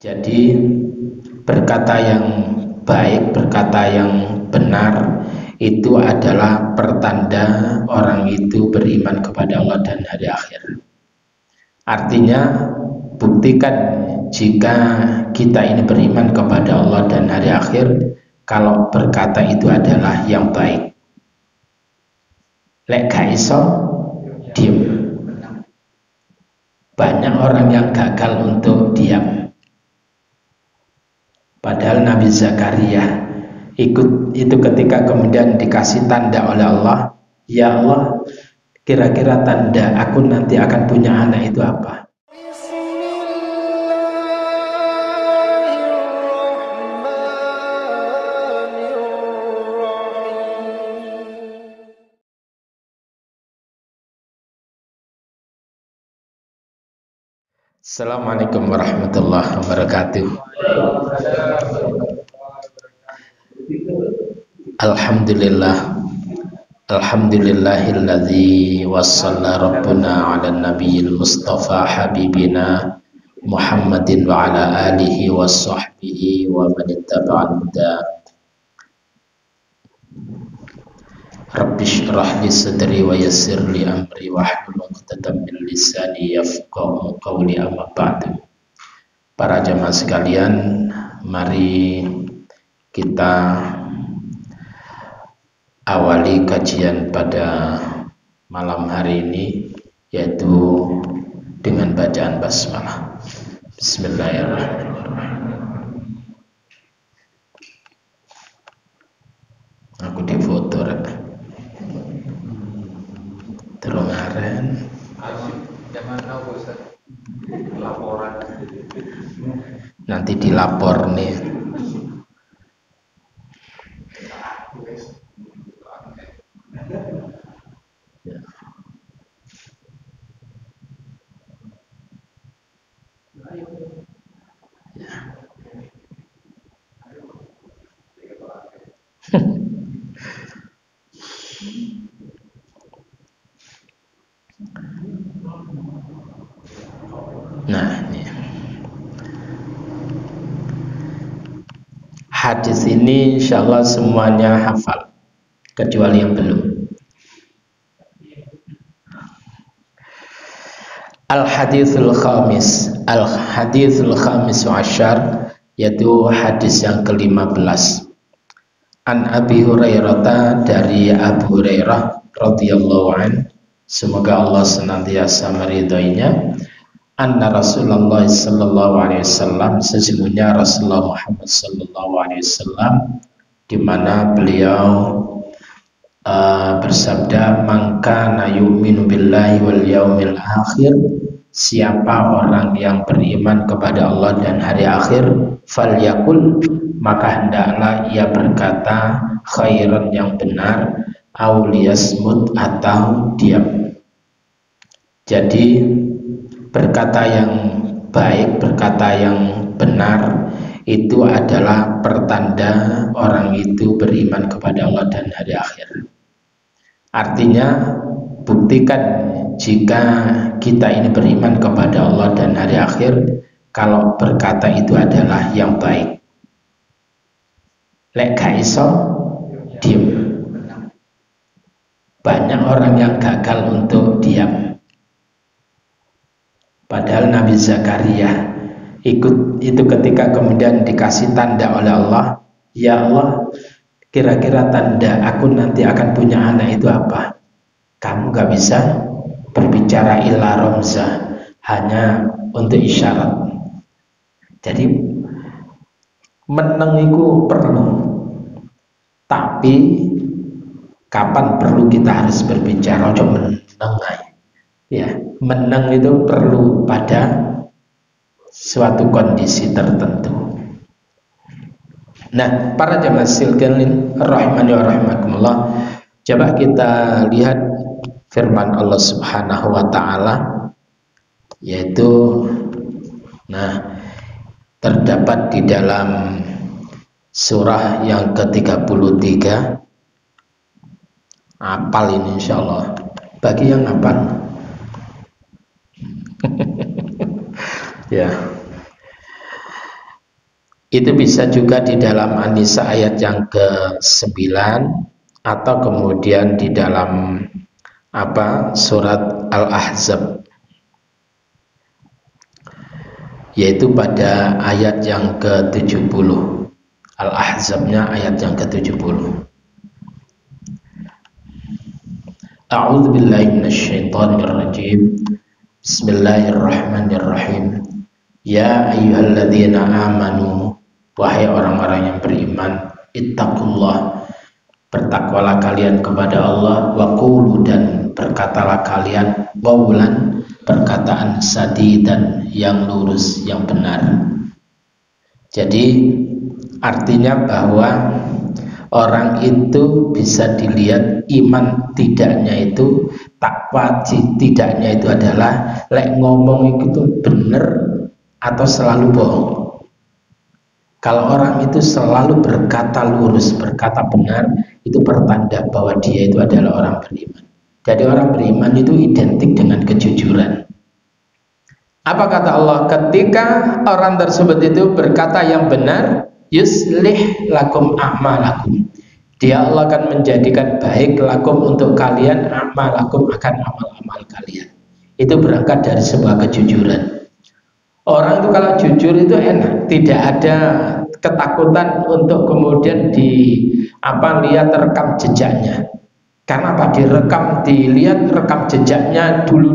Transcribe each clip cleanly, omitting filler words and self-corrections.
Jadi berkata yang baik, berkata yang benar itu adalah pertanda orang itu beriman kepada Allah dan hari akhir. Artinya buktikan jika kita ini beriman kepada Allah dan hari akhir kalau berkata itu adalah yang baik. Lek gak iso diam. Banyak orang yang gagal untuk diam. Padahal Nabi Zakaria itu ketika kemudian dikasih tanda oleh Allah, ya Allah, kira-kira tanda aku nanti akan punya anak itu apa? Assalamualaikum warahmatullahi wabarakatuh. Alhamdulillahilladzi wassala rabbuna ala nabiyil mustafa habibina Muhammadin wa ala alihi wa sahbihi wa man ittaba'al huda. Rabbi shrah li sadri wa yassir li amri wahlul 'uqdatam min lisani yafqahu qawli, amma ba'du. Para jamaah sekalian, mari kita awali kajian pada malam hari ini, yaitu dengan bacaan basmalah. Bismillahirrahmanirrahim. Aku difoto terongaren. Laporan. Nanti dilapor nih. Nah, ini hadis ini insyaallah semuanya hafal kecuali yang belum. Al-hadithul khamis asyar, yaitu hadis yang ke-15. An Abi Hurairah, dari Abu Hurairah radhiyallahu an, semoga Allah senantiasa meridhoinya, anna Rasulullah sallallahu alaihi wasallam, sesungguhnya Rasulullah Muhammad sallallahu alaihi wasallam, di mana beliau bersabda, man kana yu'minu billahi wal yaumil akhir, siapa orang yang beriman kepada Allah dan hari akhir, falyakul, maka hendaklah ia berkata khairan, yang benar, aw liyasmut, atau diam. Jadi berkata yang baik, berkata yang benar itu adalah pertanda orang itu beriman kepada Allah dan hari akhir. Artinya buktikan jika kita ini beriman kepada Allah dan hari akhir kalau berkata itu adalah yang baik. Lek gak iso diam. Banyak orang yang gagal untuk diam. Padahal Nabi Zakaria itu ketika kemudian dikasih tanda oleh Allah, ya Allah, kira-kira tanda aku nanti akan punya anak itu apa? Kamu gak bisa berbicara illa romza, hanya untuk isyarat. Jadi meneng itu perlu, tapi kapan perlu kita harus berbicara? Coba meneng, ya, meneng itu perlu pada suatu kondisi tertentu. Nah, para jamaah sekalian rahimani wa rahimakumullah, coba kita lihat firman Allah Subhanahu wa taala, yaitu terdapat di dalam surah yang ke-33. Hafal ini insyaallah. Bagi yang hafal. Ya. Itu bisa juga di dalam An-Nisa ayat yang ke-9 atau kemudian di dalam surat Al-Ahzab, yaitu pada ayat yang ke-70. Al-Ahzabnya ayat yang ke-70. A'udzu billahi minasyaitonir rajim. Bismillahirrahmanirrahim. Ya ayyuhalladzina amanu, wahai orang-orang yang beriman, ittaqullah, bertakwalah kalian kepada Allah, wa qulu, dan berkatalah kalian qaulan, perkataan sadidan, yang lurus, yang benar. Jadi artinya bahwa orang itu bisa dilihat iman tidaknya itu, takwa tidaknya itu adalah lek ngomong itu bener atau selalu bohong. Kalau orang itu selalu berkata lurus, berkata benar, itu pertanda bahwa dia itu adalah orang beriman. Jadi orang beriman itu identik dengan kejujuran. Apa kata Allah? Ketika orang tersebut itu berkata yang benar, yuslih lakum a'malakum, dia Allah akan menjadikan baik lakum untuk kalian, a'malakum akan amal-amal kalian. Itu berangkat dari sebuah kejujuran. Orang itu kalau jujur itu enak, tidak ada ketakutan untuk kemudian lihat rekam jejaknya. Karena apa? Dilihat rekam jejaknya dulu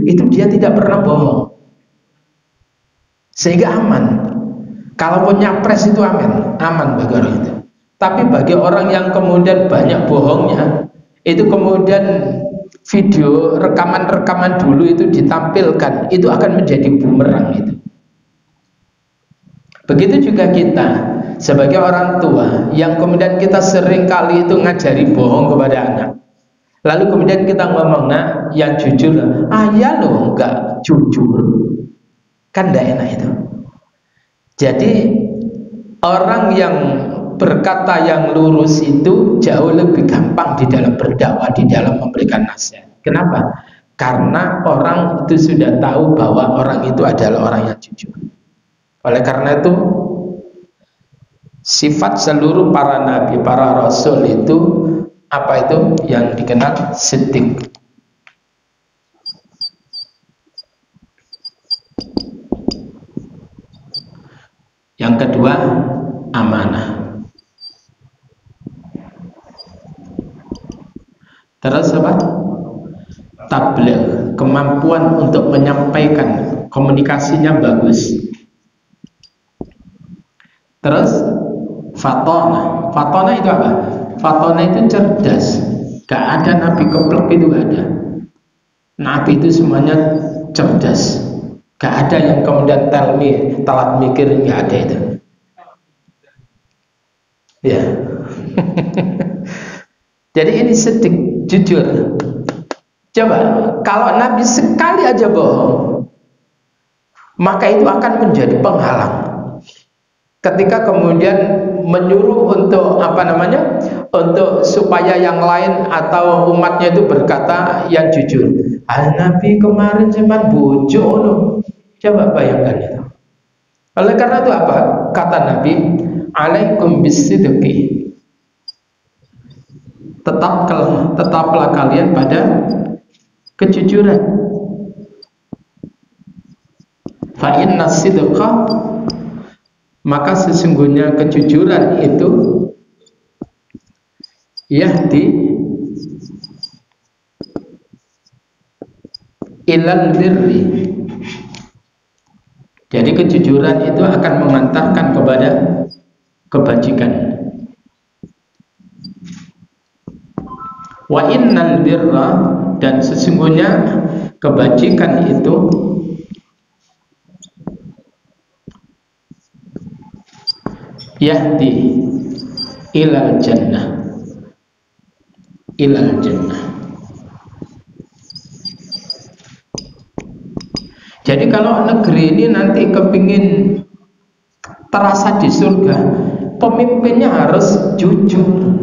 itu dia tidak pernah bohong, sehingga aman. Kalaupun nyapres itu aman bagi orang itu. Tapi bagi orang yang kemudian banyak bohongnya, itu kemudian video rekaman dulu itu ditampilkan, itu akan menjadi bumerang itu. Begitu juga kita sebagai orang tua yang kemudian kita sering kali itu ngajari bohong kepada anak, lalu kemudian kita ngomong, nah yang jujur, ya loh enggak jujur, kan enggak enak itu. Jadi orang yang berkata yang lurus itu jauh lebih gampang di dalam berdakwah, di dalam memberikan nasihat. Kenapa? Karena orang itu sudah tahu bahwa orang itu adalah orang yang jujur. Oleh karena itu, sifat seluruh para nabi, para rasul itu apa itu? Yang dikenal siddiq. Yang kedua, amanah. Terus apa? Tabligh, kemampuan untuk menyampaikan, komunikasinya bagus. Terus fatonah. Fatonah itu apa? Fatonah itu cerdas. Gak ada nabi keplek, itu gak ada. Nabi itu semuanya cerdas. Gak ada yang kemudian telat mikir, gak ada itu. Ya. Jadi ini sedikit jujur. Coba kalau Nabi sekali aja bohong, maka itu akan menjadi penghalang ketika kemudian menyuruh untuk untuk supaya yang lain atau umatnya itu berkata yang jujur. Nabi kemarin cuman bojo loh. Coba bayangkan itu. Oleh karena itu apa kata Nabi? Alaikum bisidqi, tetaplah kalian pada kejujuran. Fa inna sidqa, maka sesungguhnya kejujuran itu yahdi ilal birri. Jadi kejujuran itu akan mengantarkan kepada kebajikan. Wa innal birra, dan sesungguhnya kebajikan itu yahdi ilal jannah, ilal jannah. Jadi kalau negeri ini nanti kepingin terasa di surga, pemimpinnya harus jujur.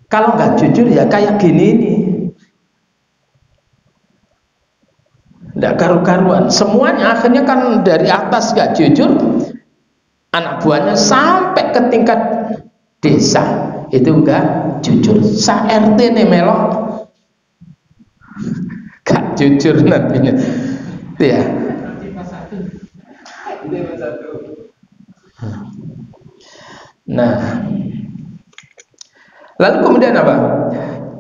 Kalau nggak jujur ya kayak gini nih. Tidak karu-karuan. Semuanya akhirnya kan dari atas gak jujur, anak buahnya sampai ke tingkat desa itu gak jujur. Sa RT nih melok gak jujur nantinya. Ya. Nah, lalu kemudian apa?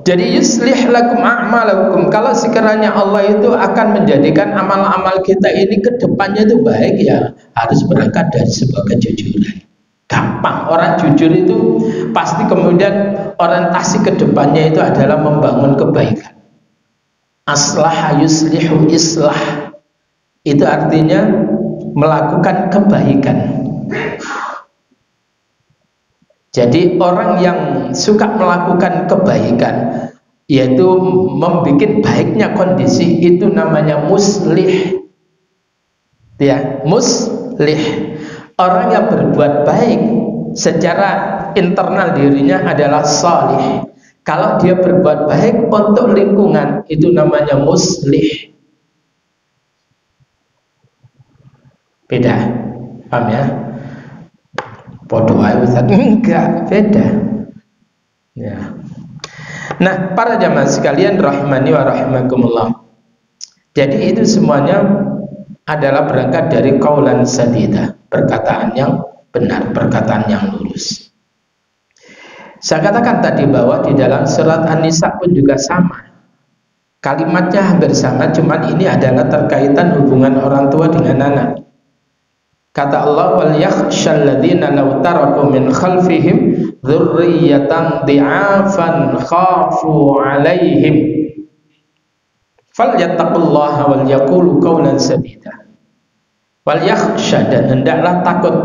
Jadi yuslih lakum a'malakum. Kalau sekiranya Allah itu akan menjadikan amal-amal kita ini ke depannya itu baik, ya harus berangkat dari sebuah kejujuran. Gampang, orang jujur itu pasti kemudian orientasi ke depannya itu adalah membangun kebaikan. Aslaha yuslihu islah. Itu artinya melakukan kebaikan. Jadi orang yang suka melakukan kebaikan, yaitu membuat baiknya kondisi, itu namanya muslih. Ya, muslih. Orang yang berbuat baik secara internal dirinya adalah salih. Kalau dia berbuat baik untuk lingkungan, itu namanya muslih. Beda, paham ya? Podo ae Ustaz. Enggak, beda. Ya. Nah, para jamaah sekalian rahimani wa rahimakumullah. Jadi itu semuanya adalah berangkat dari qaulan sadida, perkataan yang benar, perkataan yang lurus. Saya katakan tadi bahwa di dalam surat An-Nisa pun juga sama. Kalimatnya hampir sama, cuman ini adalah terkaitan hubungan orang tua dengan anak. Kata Allah, wal yakhshal ladzina law taraku min khalfihim dzurriyyatan dhi'afan khafu 'alaihim falyattaqullaha wal yaqulu qawlan sadida. Wal yakhsha, dan hendaklah takut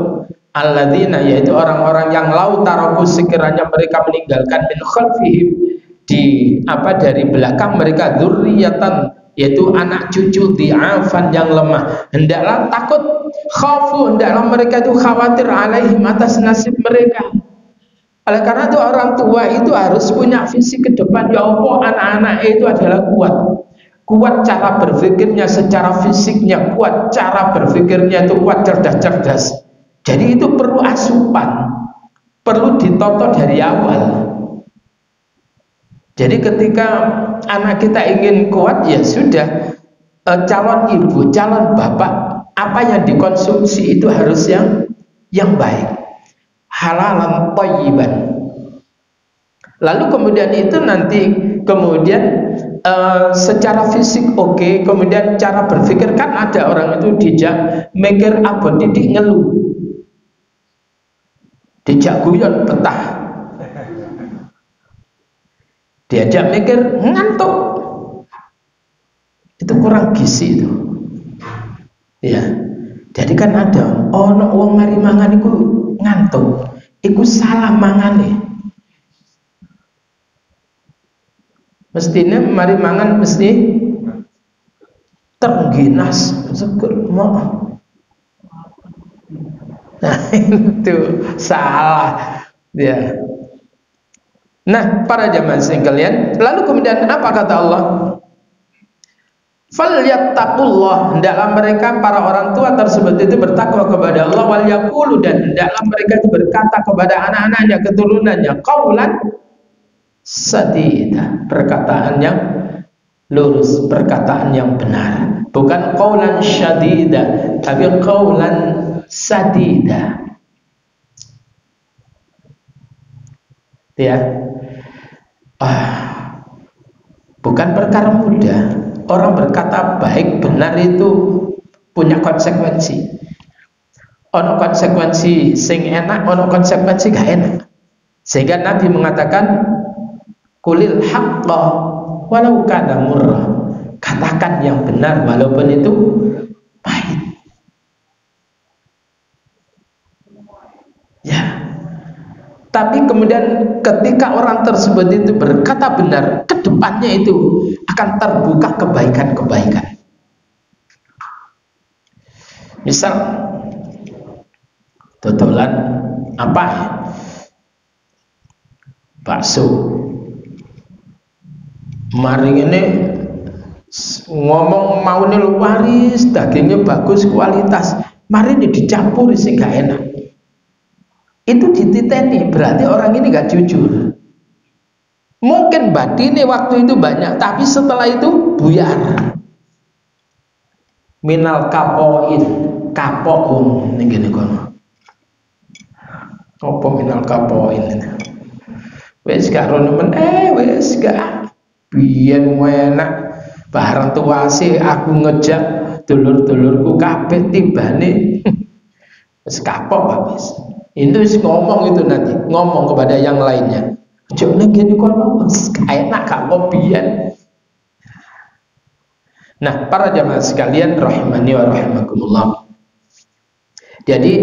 alladzina, yaitu orang-orang yang law taraku, sekiranya mereka meninggalkan min khalfihim, dari belakang mereka, dzurriyyatan, yaitu anak cucu, dhi'afan, yang lemah. Hendaklah takut, khafu, hendaklah mereka itu khawatir, alaihim, atas nasib mereka. Oleh karena itu orang tua itu harus punya visi ke depan. Ya Allah, anak-anak itu adalah kuat cara berpikirnya, secara fisiknya kuat, cara berpikirnya itu kuat, cerdas-cerdas. Jadi itu perlu asupan, perlu ditonton dari awal. Jadi ketika anak kita ingin kuat, ya sudah, calon ibu, calon bapak, apa yang dikonsumsi itu harus yang baik, halalan thayyiban. Lalu kemudian itu nanti kemudian secara fisik oke, kemudian cara berpikir, kan ada orang itu dijak mikir abot didik ngeluh, dijak guyon betah, diajak mikir ngantuk, itu kurang gizi itu. Ya, jadi kan ada ono wong mari mangan iku ngantuk, iku salah mangane. Mestinya mari mangan mesti terginas seger mau. Nah, itu salah ya. Nah, para jamaah sekalian, lalu kemudian apa kata Allah? Falyattaqullah, hendaklah mereka, para orang tua tersebut itu bertakwa kepada Allah, wal yaqulu, dan hendaklah mereka itu berkata kepada anak-anaknya, keturunannya, qaulan sadida, perkataan yang lurus, perkataan yang benar. Bukan qaulan syadida, tapi qaulan sadida. Ya. Bukan perkara mudah. Orang berkata baik benar itu punya konsekuensi. Ono konsekuensi sing enak, ono konsekuensi gak enak. Sehingga Nabi mengatakan kulil haqqa walau kana murrah. Katakan yang benar walaupun itu pahit. Ya. Tapi kemudian ketika orang tersebut itu berkata benar, kedepannya itu akan terbuka kebaikan-kebaikan. Misal totolan apa? Bakso. Maring ini ngomong mau nih waris, dagingnya bagus, kualitas, mari ini dicampur sih gak enak. Itu dititeni, berarti orang ini gak jujur. Mungkin batinnya waktu itu banyak, tapi setelah itu buyar. Minal kapoin, kapoun ini gini kono. Apa minal kapoin ini? Wes gak rono men, wes gak. Biyen enak, barang tuwase aku ngejak dulur-dulurku kabeh timbane wis kapok habis. Itu ngomong itu nanti, ngomong kepada yang lainnya. Ojo nek ngene kono enak gak kopian. Nah, para jamaah sekalian rahimani wa rahimakumullah. Jadi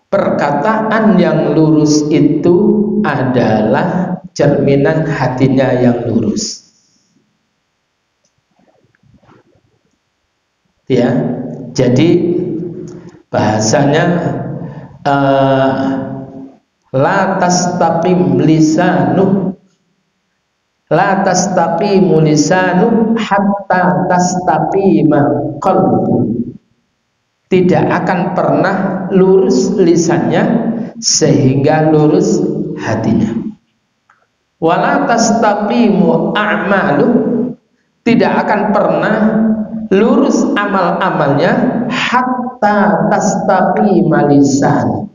perkataan yang lurus itu adalah cerminan hatinya yang lurus. Ya, jadi bahasanya la tastaqim lisanu, la tastaqimu lisanu hatta tastaqima qalbu. Tidak akan pernah lurus lisannya sehingga lurus hatinya. Wala tastaqimu a'malu, tidak akan pernah lurus amal-amalnya hatta tastaqima lisan,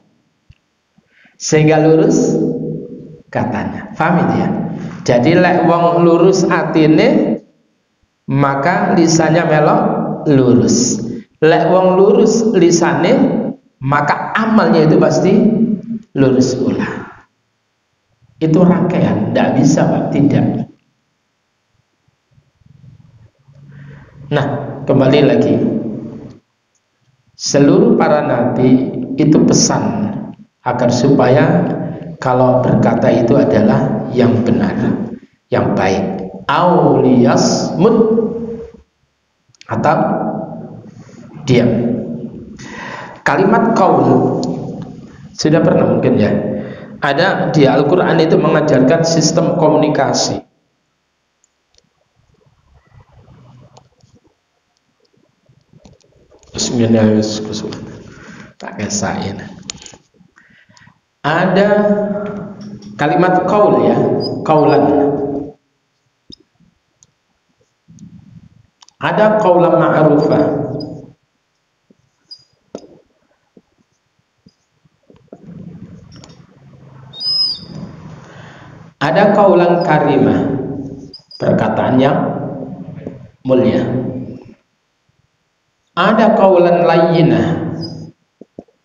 sehingga lurus katanya. Paham itu ya? Jadi lek wong lurus atine maka lisannya melok lurus. Lek wong lurus lisane maka amalnya itu pasti lurus pula. Itu rangkaian, tidak bisa Pak, tidak. Nah, kembali lagi, seluruh para nabi itu pesan agar supaya kalau berkata itu adalah yang benar, yang baik. Auliyasmut, atau diam. Kalimat qaul sudah pernah mungkin ya, ada di Al-Quran itu mengajarkan sistem komunikasi. Bismillahirrahmanirrahim. Tak kesain. Ada kalimat qaul ya, qaulan. Ada qaulan ma'rufah. Ada qaulan karimah, perkataan yang mulia. Ada qaulan layyinah,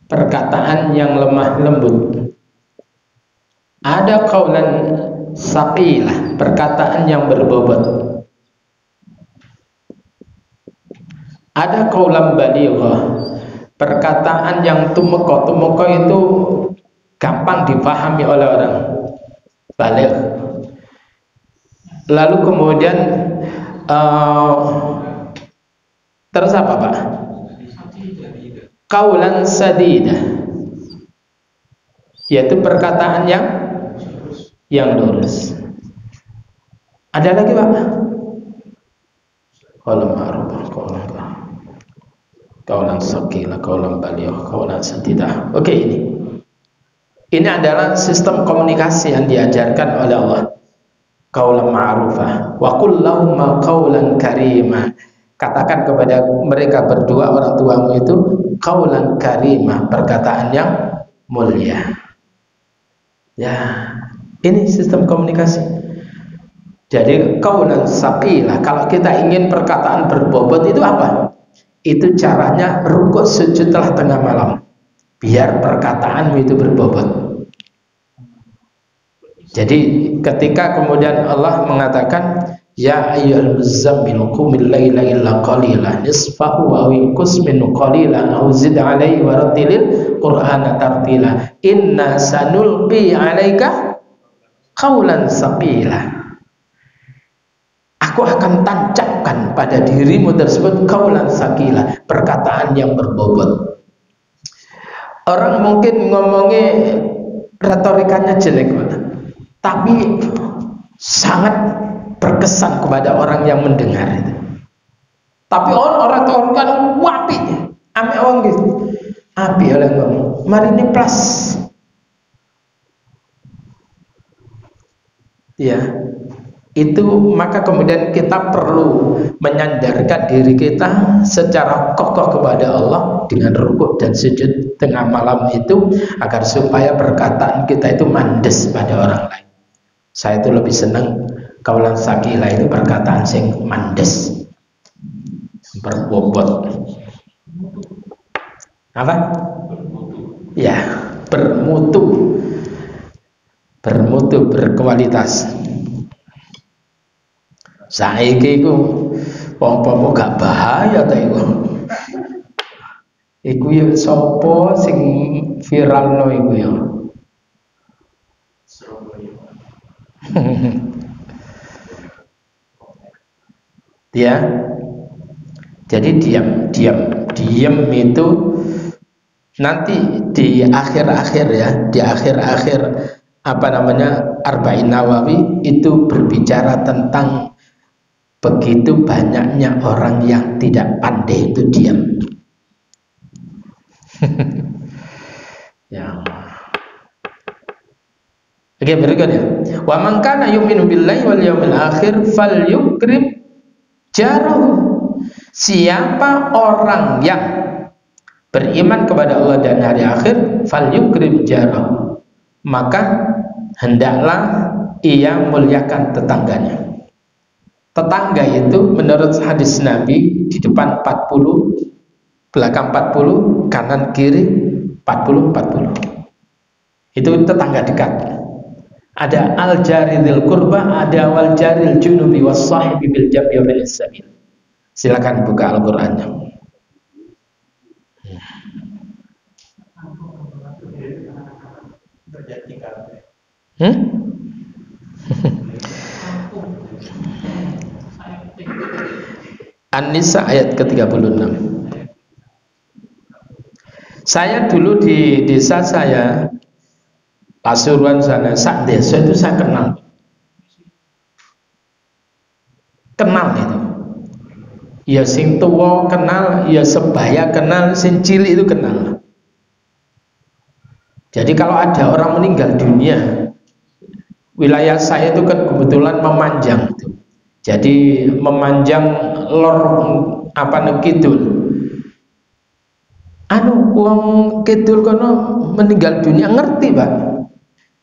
perkataan yang lemah lembut. Ada qaulan saqilah, perkataan yang berbobot. Ada qaulan balighah, perkataan yang tumeka itu gampang dipahami oleh orang. Baligh. Lalu kemudian terus apa Pak? Qaulan sadidah, yaitu perkataan yang lurus. Ada lagi Pak? Qaulan ma'rufah, qaulan saqilah, qaulan balighah, qaulan sadidah. Oke, ini adalah sistem komunikasi yang diajarkan oleh Allah. Qaulan ma'rufah wa qul lahum qaulan karima. Katakan kepada mereka berdua, orang tuamu itu, qaulan karimah, perkataan yang mulia. Ya, ini sistem komunikasi. Jadi qaulan saqilah, kalau kita ingin perkataan berbobot itu apa? Itu caranya rukuk sujud telah tengah malam, biar perkataanmu itu berbobot. Jadi ketika kemudian Allah mengatakan ya ayyuhal muzammil qumil laila illa qalilan nisfahu aw inqus minhu qalilan aw zid 'alaihi wa rattilil qur'ana tartila inna sanulqi 'alaika qaulan saqila. Aku akan tancapkan pada dirimu tersebut qaulan saqila, perkataan yang berbobot. Orang mungkin ngomongnya retorikanya jelek, tapi sangat berkesan kepada orang yang mendengar itu. Tapi orang kan wapi, ame wong gitu, api oleh ngomong, mari ini plus, ya. Itu maka kemudian kita perlu menyandarkan diri kita secara kokoh kepada Allah dengan rukuk dan sujud tengah malam itu, agar supaya perkataan kita itu mandes pada orang lain. Saya itu lebih senang kaulan sakila itu perkataan sing mandes, berbobot. Apa? Ya, bermutu, berkualitas. Saiki iku wong-wong gak bahaya ta iku. Iku ya sapa sing viralno iku ya. Ya. Jadi diam itu nanti di akhir-akhir ya, di akhir-akhir apa namanya Arba'in Nawawi itu berbicara tentang begitu banyaknya orang yang tidak pandai itu diam. Ya. Oke, berikutnya. Wa man kana yu'minu billahi wal yawmil akhir falyukrim jarahu. Siapa orang yang beriman kepada Allah dan hari akhir, falyukrim jarahu, maka hendaklah ia muliakan tetangganya. Tetangga itu menurut hadis Nabi di depan 40, belakang 40, kanan kiri 40. Itu tetangga dekat. Ada al-jaridil qurba, ada wal jaril junubi was sahibi bil jambi bil sabil. Silakan buka Al-Qur'annya. An-Nisa ayat ke-36. Saya dulu di desa saya, Pasuruan sana, sak desa itu saya kenal itu. Ya sing tua kenal, ya sebaya kenal, sing cilik itu kenal. Jadi kalau ada orang meninggal dunia, wilayah saya itu kan kebetulan memanjang itu. Jadi memanjang lor apa kidul. Wong kidul kono meninggal dunia ngerti, Pak.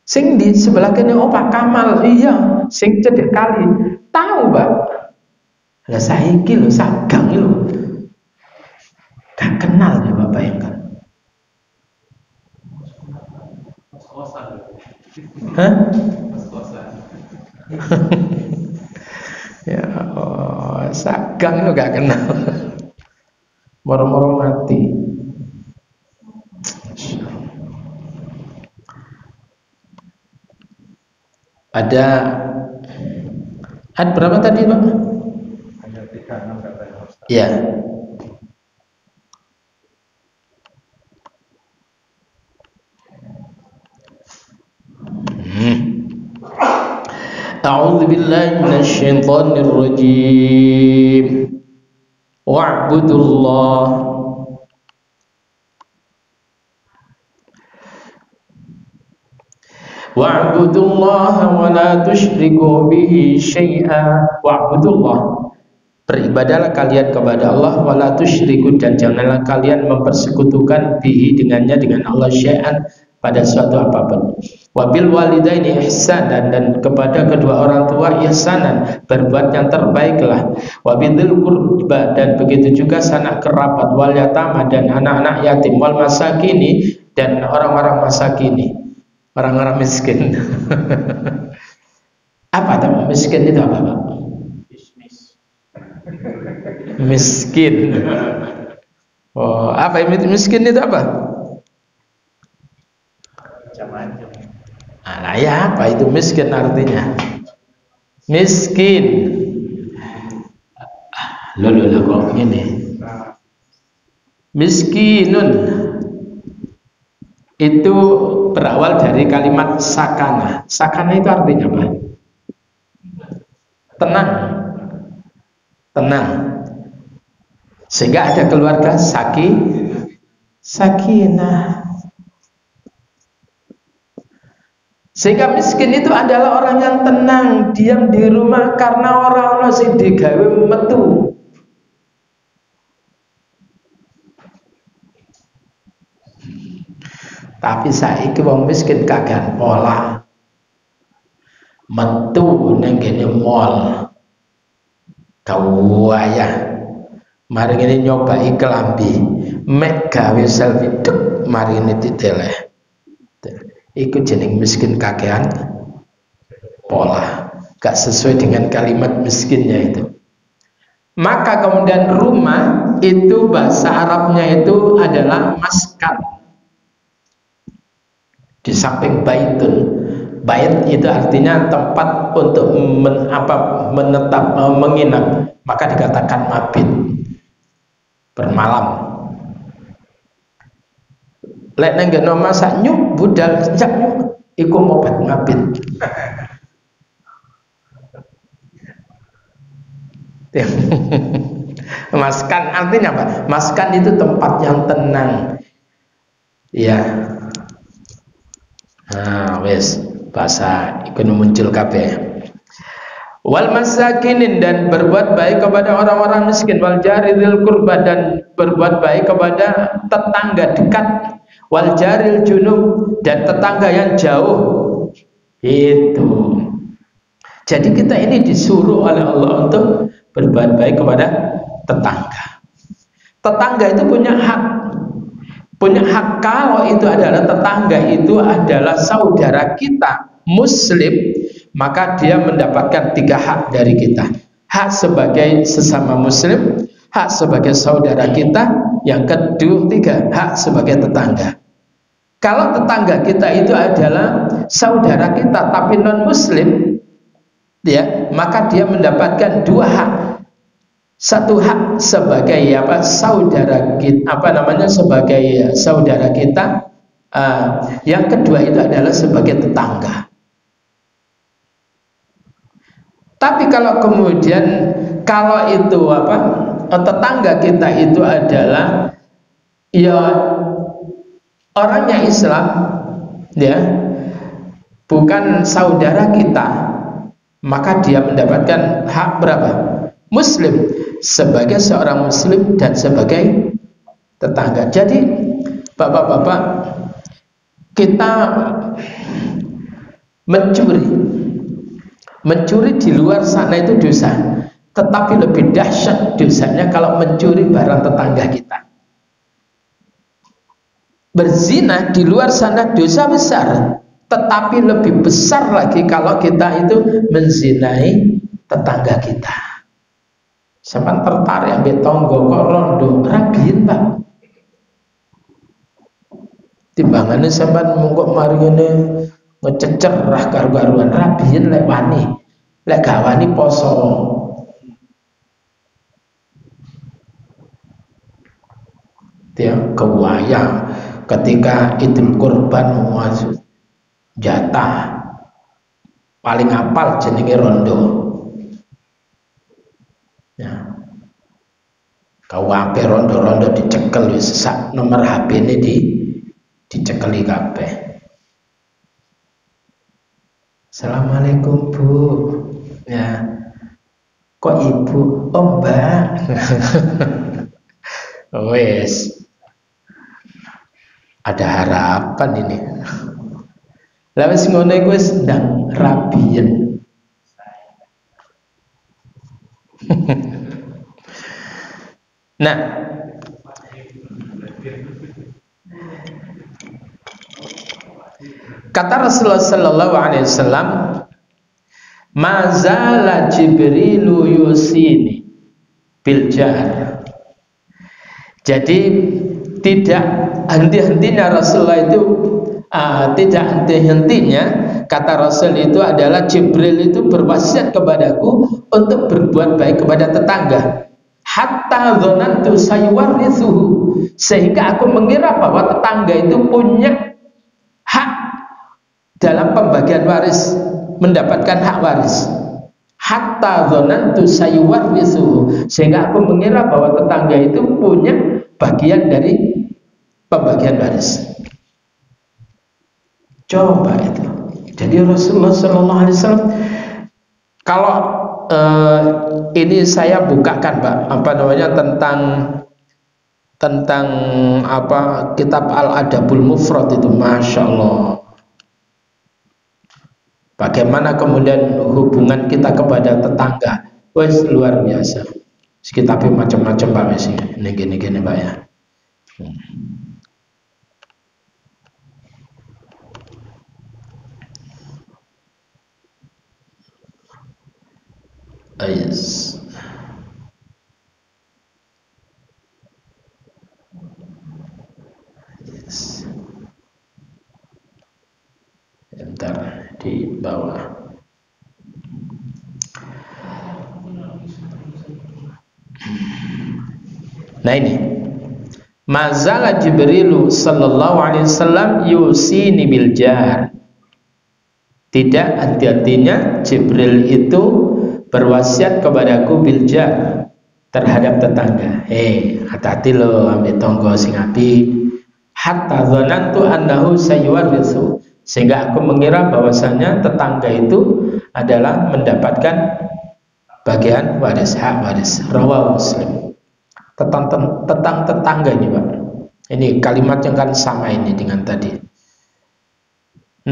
Sing di sebelah kene Pak Kamal, iya, sing cedek kali. Tahu, Pak. Lah saiki lho sagang lho. Gak kenal ya, Bapak, bayangkan. Hah? Ya, sagang itu gak kenal. Moro-moro mati. Ada berapa tadi, Pak? Ayat 36 katanya. Ya. A'udzu billahi minasyaitonir rajim. Wa'budullah wa la tusyriku bihi syai'a. Wa'budullah, beribadahlah kalian kepada Allah, wa la tusyriku, dan janganlah kalian mempersekutukan bihi dengannya, dengan Allah, syai'an, pada suatu apapun. Wabil walidaini ihsanan, dan kepada kedua orang tua ihsanan, berbuat yang terbaiklah. Wabil qurba, dan begitu juga sanak kerabat, wal yatama, dan anak-anak yatim, wal masakini, dan orang-orang masakini, orang-orang miskin. Apa itu miskin itu apa, Pak? Miskin. Oh, apa miskin itu apa? Nah, ya apa itu miskin artinya? Miskin. Loh kok ini? Miskinun itu berawal dari kalimat sakana. Sakana itu artinya apa? Tenang. Sehingga ada keluarga sakinah. Sehingga miskin itu adalah orang yang tenang, diam di rumah karena orang-orang sing digawe metu. Tapi saiki wong miskin kagan pola. Metu nang kene mall. Kawaya. Mari ngene nyobai kelambi, mek gawe selfie duk, mari ngene diteleh. Iku jeneng miskin kakean pola, gak sesuai dengan kalimat miskinnya itu. Maka kemudian rumah itu bahasa Arabnya itu adalah maskan. Di samping baitun, bait itu artinya tempat untuk menetap, menginap, maka dikatakan mabit, bermalam. Lek nang ngene masak nyuk budal jak nyuk iku mobat mabit. Maskan artinya apa? Maskan itu tempat yang tenang. Ya. Nah, wes bahasa iku muncul kabeh. Wal masakinin, dan berbuat baik kepada orang-orang miskin, wal jaril qurba, dan berbuat baik kepada tetangga dekat, wal jaril junub, dan tetangga yang jauh. Itu. Jadi kita ini disuruh oleh Allah untuk berbuat baik kepada tetangga. Tetangga itu punya hak. Punya hak kalau itu adalah tetangga, itu adalah saudara kita muslim, maka dia mendapatkan 3 hak dari kita. Hak sebagai sesama muslim, hak sebagai saudara kita, yang ketiga hak sebagai tetangga. Kalau tetangga kita itu adalah saudara kita tapi non muslim, ya, maka dia mendapatkan 2 hak. Satu hak sebagai saudara kita, sebagai saudara kita. Yang kedua itu adalah sebagai tetangga. Tapi kalau kemudian kalau itu tetangga kita itu adalah ya orangnya Islam, ya, bukan saudara kita, maka dia mendapatkan hak berapa? Muslim, sebagai seorang muslim dan sebagai tetangga. Jadi bapak-bapak, kita mencuri di luar sana itu dosa, tetapi lebih dahsyat dosanya kalau mencuri barang tetangga kita. Berzina di luar sana dosa besar, tetapi lebih besar lagi kalau kita itu menzinai tetangga kita. Sampai tertarik ambek tonggo kok rondo rabiin, Pak. Timbangane sampean mungkok mari ngene ngececerah karo-karuan, rabiin lek wani. Lek gak wani poso. Dia kewayang ketika Idul Kurban jatah paling apal jenenge rondo. Ya. Kawape rondo-rondo dicekel wis sak nomor HP-ne dicekeli kabeh. Assalamualaikum Bu. Ya. Kok Ibu? Oh Mbak. Wes. Ada harapan ini. Lah wis ngono iku wis ndang rabiyen. Nah, kata Rasulullah sallallahu alaihi wasallam, mazala Jibrilu yusini bil jar. Jadi tidak henti-hentinya Rasulullah itu, tidak henti-hentinya kata Rasul itu adalah Jibril itu berwasiat kepadaku untuk berbuat baik kepada tetangga. Hatta dzanantu sayuwarithuhu, sehingga aku mengira bahwa tetangga itu punya hak dalam pembagian waris, mendapatkan hak waris. hatta dzanantu sayuwarrithu, sehingga aku mengira bahwa tetangga itu punya bagian dari pembagian waris. Coba itu. Jadi Rasulullah Sallallahu Alaihi Wasallam, kalau ini saya bukakan, Pak, apa namanya, tentang apa, kitab Al-Adabul Mufrad itu, masya Allah. Bagaimana kemudian hubungan kita kepada tetangga, wes luar biasa. Kitabnya macam-macam, Pak Messi. Ini gini-gini, Pak ya. Yes. Yes. Bentar, di bawah. Nah ini, mazala Jibrilu sallallahu alaihi wasallam yusini bil jar. Tidak hati-hatinya Jibril itu berwasiat kepadaku bil jar, terhadap tetangga. Hati-hati lo ambil tonggo sing api. Hatta dzanantu annahu sayuwarrithu, sehingga aku mengira bahwasanya tetangga itu adalah mendapatkan bagian waris, hak waris. Rawahu Muslim. Tentang tetangga ini, Pak. Ini kalimat yang kan sama ini dengan tadi.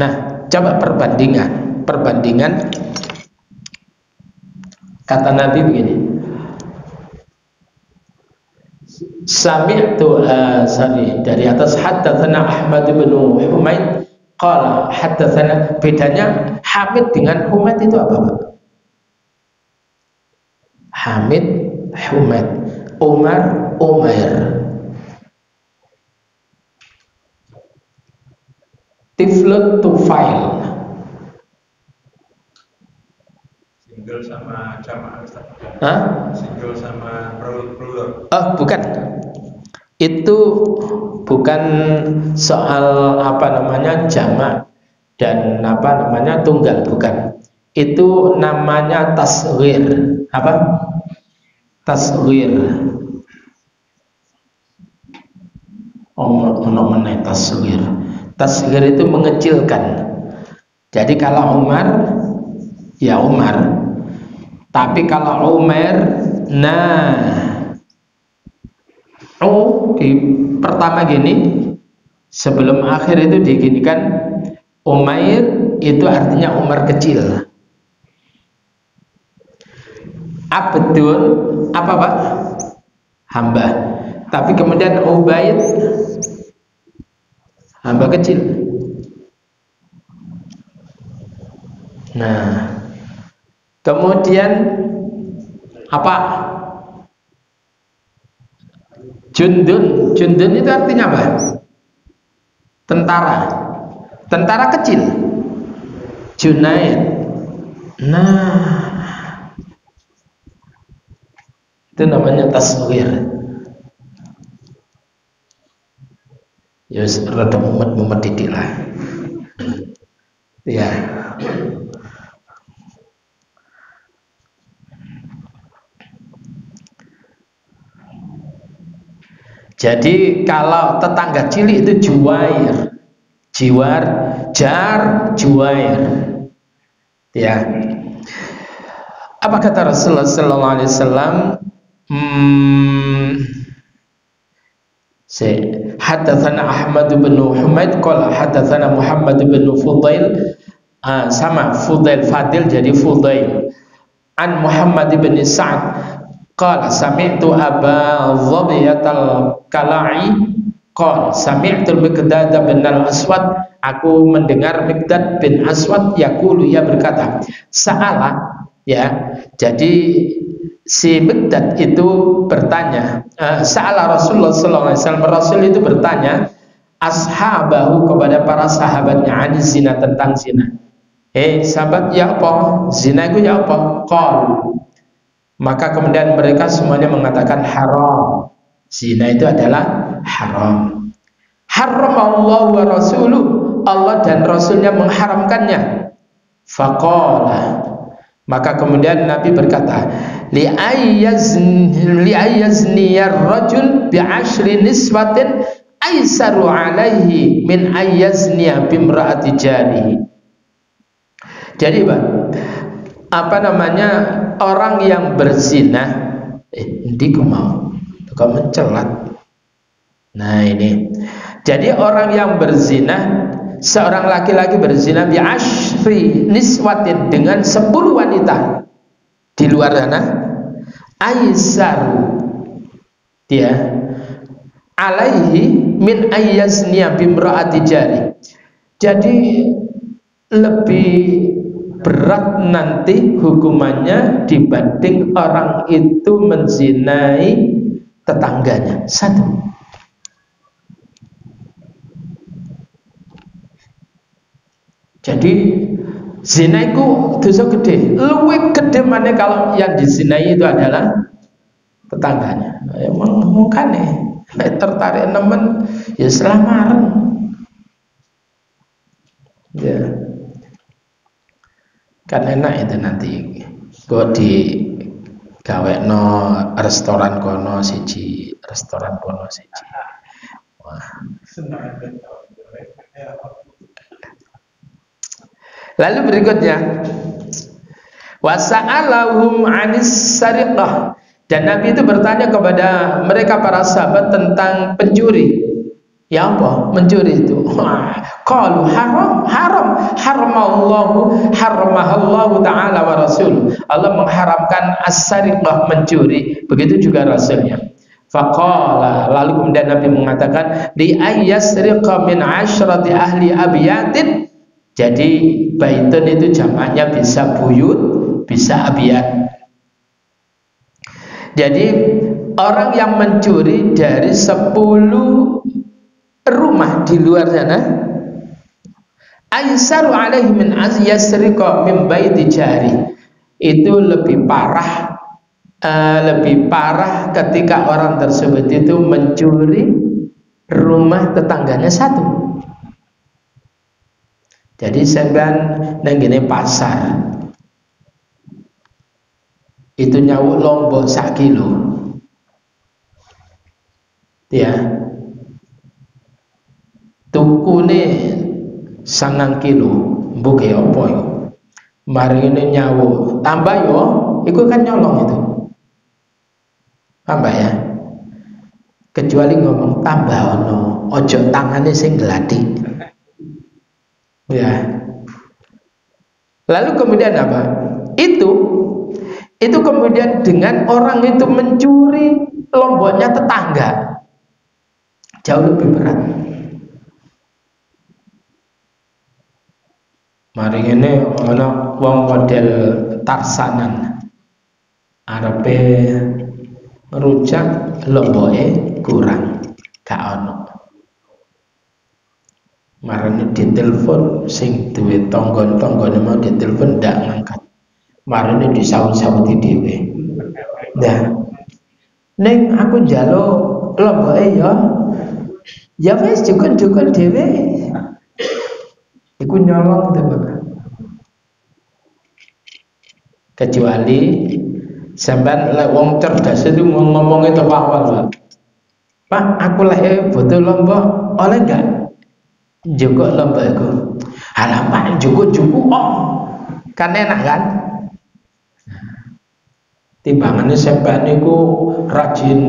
Nah, coba perbandingan kata Nabi begini. Sami'tu dari atas, haddatsana Ahmad bin Humaid qala haddatsana. Bedanya Hamid dengan Humaid itu apa, Pak? Hamid, Humaid, Umar, Umair. Tiflut, Tufail. Single sama jamaah. Hah? Single sama plural. Oh, bukan. Itu bukan soal apa namanya jamak dan apa namanya tunggal, bukan. Itu namanya tasghir. Apa? Tasghir. Mengenai tasghir. Tasghir itu mengecilkan. Jadi kalau Umar, ya Umar. Tapi kalau Umair, nah, di pertama gini, sebelum akhir itu diginikan, Umair itu artinya Umar kecil. Abdun, apa, Pak? Hamba. Tapi kemudian Ubaid, hamba kecil. Nah, kemudian apa? Jundun itu artinya apa? Tentara kecil. Junaid. Nah, itu namanya tasghir. Ya, rada mumet didik lah. Ya. Jadi kalau tetangga cilik itu juwair, juwair. Ya. Apa kata Rasulullah sallallahu alaihi wasallam? Haddatsana Ahmad bin Humaid qala haddatsana Muhammad bin Fudail, sama Fudail Fadil jadi Fudail. An Muhammad bin Sa'ad qala sami'tu Aba Dhabiyatal Kala'i qala sami'tu Miqdad bin Al-Aswad, aku mendengar Miqdad bin Aswad yaqulu, ia berkata, sa'ala, ya. Jadi si Miqdad itu bertanya, sa'ala Rasulullah sallallahu alaihi wasallam, Rasul itu bertanya ashabahu, kepada para sahabatnya, anis zina, tentang zina. Sahabat, ya apa? Zina itu ya apa? Qal. Maka kemudian mereka semuanya mengatakan haram. Zina itu adalah haram. Haram Allah wa rasuluh, Allah dan Rasulnya mengharamkannya. Faqala, Maka kemudian Nabi berkata, li ayyazni ar-rajul bi 'ashri niswatin aisaru 'alaihi min ayyazniya bimra'ati jarihi. Jadi orang yang berzina, ndi mau kok mencelat. Nah ini. Jadi orang yang berzina, seorang laki-laki berzina bi asyri niswatin dengan 10 wanita di luar sana, aisaru dia alaihi min ayyazniya bimra'ati jari. Jadi lebih berat nanti hukumannya dibanding orang itu menzinai tetangganya. Satu. Jadi zina itu dosa gede. Luwih gede mana kalau yang dizinai itu adalah tetangganya. Emang mungkin tertarik nemen ya selamaran. Ya. Kan enak itu nanti kok di gawekno restoran kono siji, restoran kono siji. Wah. Lalu berikutnya, wasa'alahum 'anis sariqah, dan Nabi itu bertanya kepada mereka para sahabat tentang pencuri. Ya apa? Mencuri itu. Qalu haram, haramallahu ta'ala wa rasul. Allah mengharamkan as-sariqah, mencuri, begitu juga rasulnya. Faqala, lalu kemudian Nabi mengatakan, li ayyasriqa min 'asyrati ahli abiyatin. Jadi baitun itu jamaknya bisa buyut, bisa abiyat. Jadi orang yang mencuri dari 10 rumah di luar sana, aisaru alaihi min yasriqa min baiti jari, itu lebih parah ketika orang tersebut itu mencuri rumah tetangganya satu. Jadi sampean nang ngene pasar itu nyawuk lombok 1 kilo, ya tukune 9 kilo, mbok ya apa yo? Mari ini nyawuk tambah yo, iku kan nyolong itu. Tambah ya. Kecuali ngomong tambah ono, ojo tangane sing gladi. Ya. Lalu kemudian apa? Itu kemudian dengan orang itu mencuri lomboknya tetangga, jauh lebih berat. Mari ini ana wong model tarsanan, arepe ngerujak lomboke kurang, gak ono. Marane ditelepon sing duwe tonggon-tonggone mau ditelepon ndak ngangkat. Marane disaut-sauti dhewe. Nah, ning aku njaluk lomboke ya. Ya wis cukup dhewe. Iku nyolong to, Bapak. Kecuali sampean lek wong cerdas itu ngomong itu awal, Pak, aku lek butuh lombok, oleh enggak? Jukuk lombok iku. Halaman jukuk oh. Kan enak kan? Timbangannya sampean niku rajin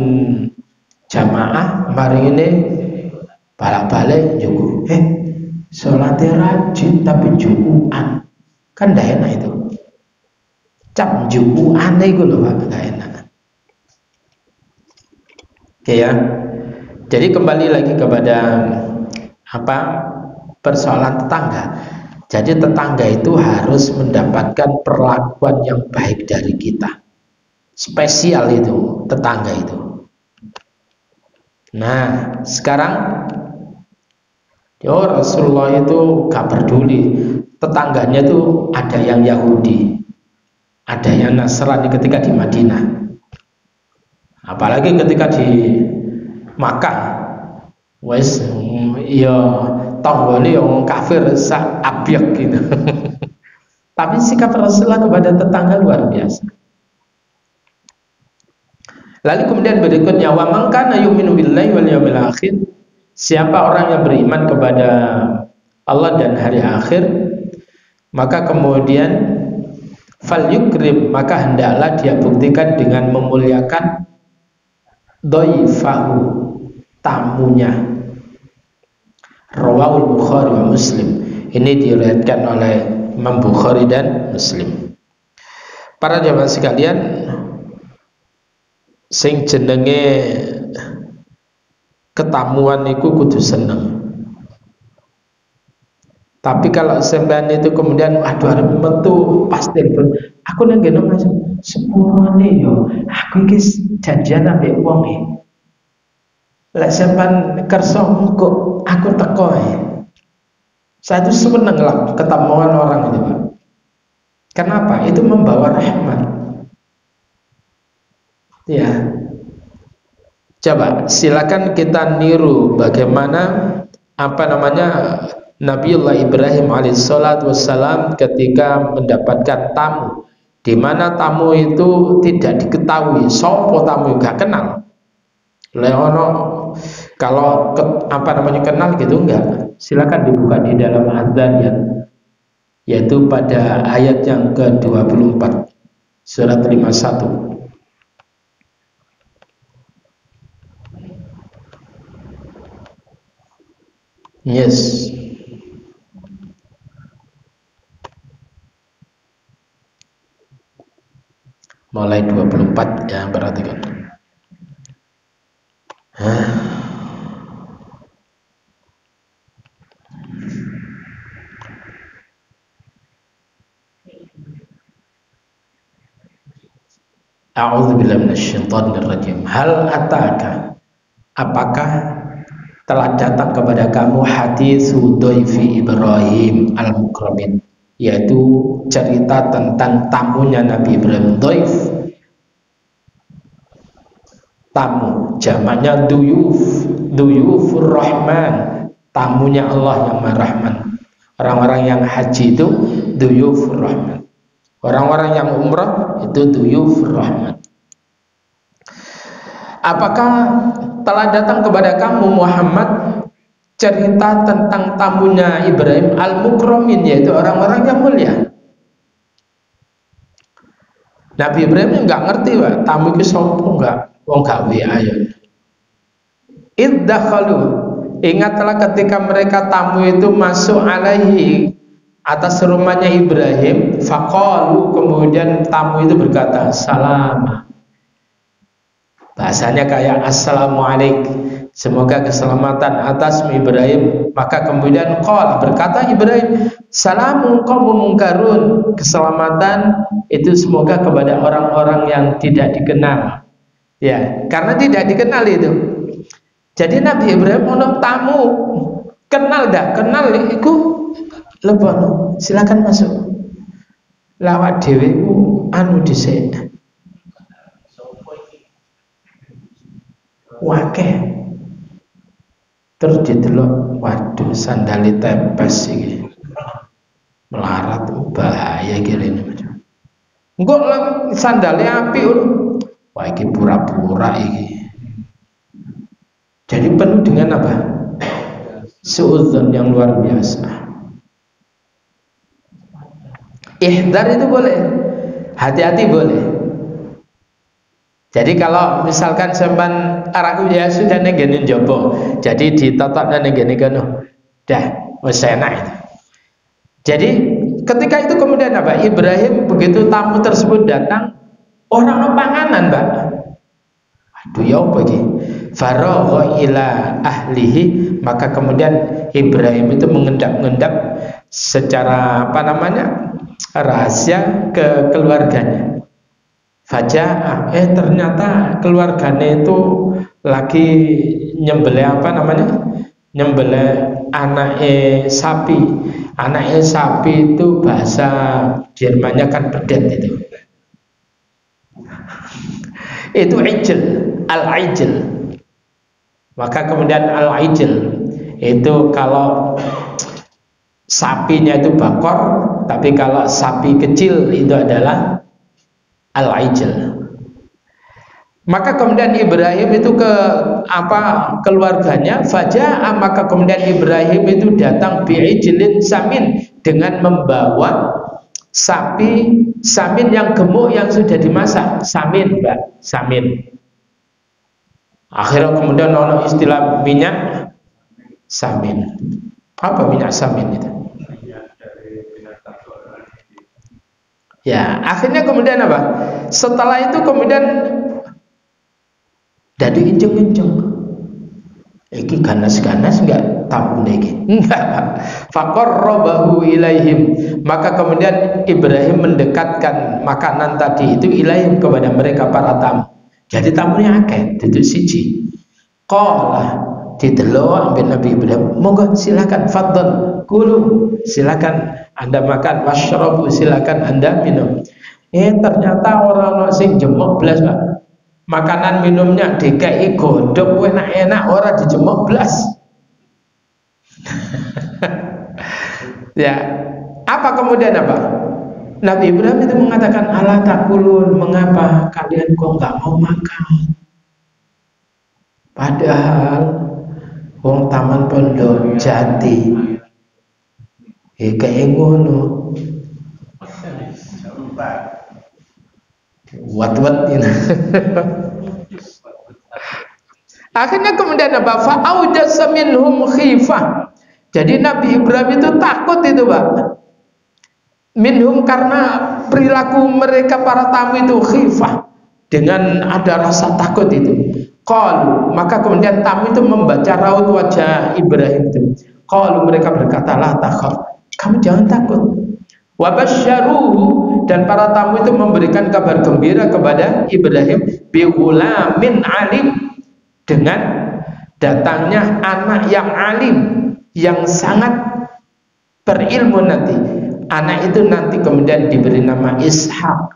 jamaah, mari ini balak-balik jukuk. Sholatnya rajin tapi jukuan. Kan ndak enak itu. Cap jukuan itu loh Pak, ndak enak. Oke ya. Jadi kembali lagi kepada persoalan tetangga. Jadi tetangga itu harus mendapatkan perlakuan yang baik dari kita. Spesial itu tetangga itu. Nah, sekarang Rasulullah itu gak peduli. Tetangganya itu ada yang Yahudi, ada yang Nasrani ketika di Madinah. Apalagi ketika di Makkah. Wes ya tanggane yang kafir sak abyak gitu. Tapi sikap Rasulullah kepada tetangga luar biasa. Lalu kemudian berikutnya, wa man kana yu'minu billahi wal yawmil akhir, siapa orang yang beriman kepada Allah dan hari akhir, maka kemudian fal yukrim, maka hendaklah dia buktikan dengan memuliakan dhaifahu, tamunya. Rawahul Bukhari wa Muslim. Ini diriwayatkan oleh Imam Bukhari dan Muslim. Para jamaah sekalian, sing jenenge ketamuan niku kudu seneng. Tapi kalau sampean itu kemudian aduh arep metu pas telepon, aku nang ngene Mas, sepurane yo, aku iki janjian ambek wong e. Lek sampean kersa engko aku teko e. Saya itu seneng lah ketemuan orang itu, Pak. Kenapa? Itu membawa rahmat. Ya. Coba silakan kita niru bagaimana Nabiullah Ibrahim alaihissalatu wassalam ketika mendapatkan tamu, di mana tamu itu tidak diketahui, sopo tamu gak kenal. Leono kalau kenal gitu enggak. Silakan dibuka di dalam Ad-Dhariyat, yaitu pada ayat yang ke-24 surat 51. Yes. Mulai 24 ya, perhatikan. A'udzubillahi minasyaitonirrajim. Hal ataka, apakah telah datang kepada kamu haditsu dhaifi Ibrahim al-mukramin, yaitu cerita tentang tamunya Nabi Ibrahim. Dhaif, tamu, jamaknya duyuf, duyufur rahman, tamunya Allah yang Maha Rahman. Orang-orang yang haji itu duyufur rahman, orang-orang yang umrah itu duyufur rahman. Apakah telah datang kepada kamu Muhammad cerita tentang tamunya Ibrahim al-mukramin, yaitu orang-orang yang mulia? Nabi Ibrahim enggak ngerti, Pak, tamu itu sopo, enggak wong gawe ayo. Iddakhalu, ingatlah ketika mereka tamu itu masuk alaihi, atas rumahnya Ibrahim, faqalu, kemudian tamu itu berkata salam. Bahasanya kayak assalamualaikum, semoga keselamatan atas Ibrahim. Maka kemudian qala, berkata Ibrahim, salamun qaumun munkarun, keselamatan itu semoga kepada orang-orang yang tidak dikenal. Ya, karena tidak dikenal itu. Jadi Nabi Ibrahim ono tamu, kenal dah, kenal iku lebono, silakan masuk. Lawat dhewe anu dhisik. Wakeh. Terus didelok, waduh sandali tepes iki. Melarat, bahaya kene. Engko sandale apik, wah iki pura-pura iki. Jadi penuh dengan apa? Suudzon yang luar biasa. Ihdar itu boleh, hati-hati boleh. Jadi kalau misalkan sampean araku ya sudah nenggene njaba, jadi ditotokne nenggene kono. Dah wis enak itu. Jadi ketika itu kemudian apa? Ibrahim begitu tamu tersebut datang, orang panganan, Mbak. Aduh ya apa iki? Faragha ila ahlihi, maka kemudian Ibrahim itu mengendap-endap secara rahasia ke keluarganya. Faja'ah, ternyata keluarganya itu lagi nyembelih nyembelih anaknya sapi. Anaknya sapi itu bahasa Jermannya kan pedet itu. Itu ijl, al-ijl. Maka kemudian al-ijl itu kalau sapinya itu bakor, tapi kalau sapi kecil itu adalah al-ijl. Maka kemudian Ibrahim itu keluarganya faja'a, maka kemudian Ibrahim itu datang bi'ijlin samin, dengan membawa sapi samin yang gemuk yang sudah dimasak. Samin, Mbak, samin. Akhirnya kemudian ada istilah minyak samin. Apa minyak samin itu? Ya, akhirnya kemudian apa? Setelah itu kemudian dadi injeng-injeng. Iki ganas-ganas enggak tahu lagi. Enggak. Faqarrabahu ilaihim. Maka kemudian Ibrahim mendekatkan makanan tadi itu ilaihim kepada mereka para tamu. Jadi tamunya akeh, duduk siji. Qala, didelok ambil Nabi Ibrahim, monggo silakan, fadhal, kulu, silakan Anda makan, washrabu, silakan Anda minum. Ternyata orang sing jemuk blas, Pak. Makanan minumnya DKI godhog enak-enak, ora dijemuk blas. Ya, apa kemudian apa? Nabi Ibrahim itu mengatakan, ala takulun, mengapa kalian kok nggak mau makan? Padahal wong Taman Pondok Jati kayak ngono. Wat-wat ini. Akhirnya kemudian apa? Fa'aujasa minhum khifah. Jadi Nabi Ibrahim itu takut itu, Pak. Minhum, karena perilaku mereka para tamu itu khifah, dengan ada rasa takut itu. Qalu, maka kemudian tamu itu membaca raut wajah Ibrahim itu. Qalu, mereka berkata, la takhaf, kamu jangan takut. Wa basyaruhu, dan para tamu itu memberikan kabar gembira kepada Ibrahim bi ghulamin alim, dengan datangnya anak yang alim, yang sangat berilmu nanti. Anak itu nanti kemudian diberi nama Ishak.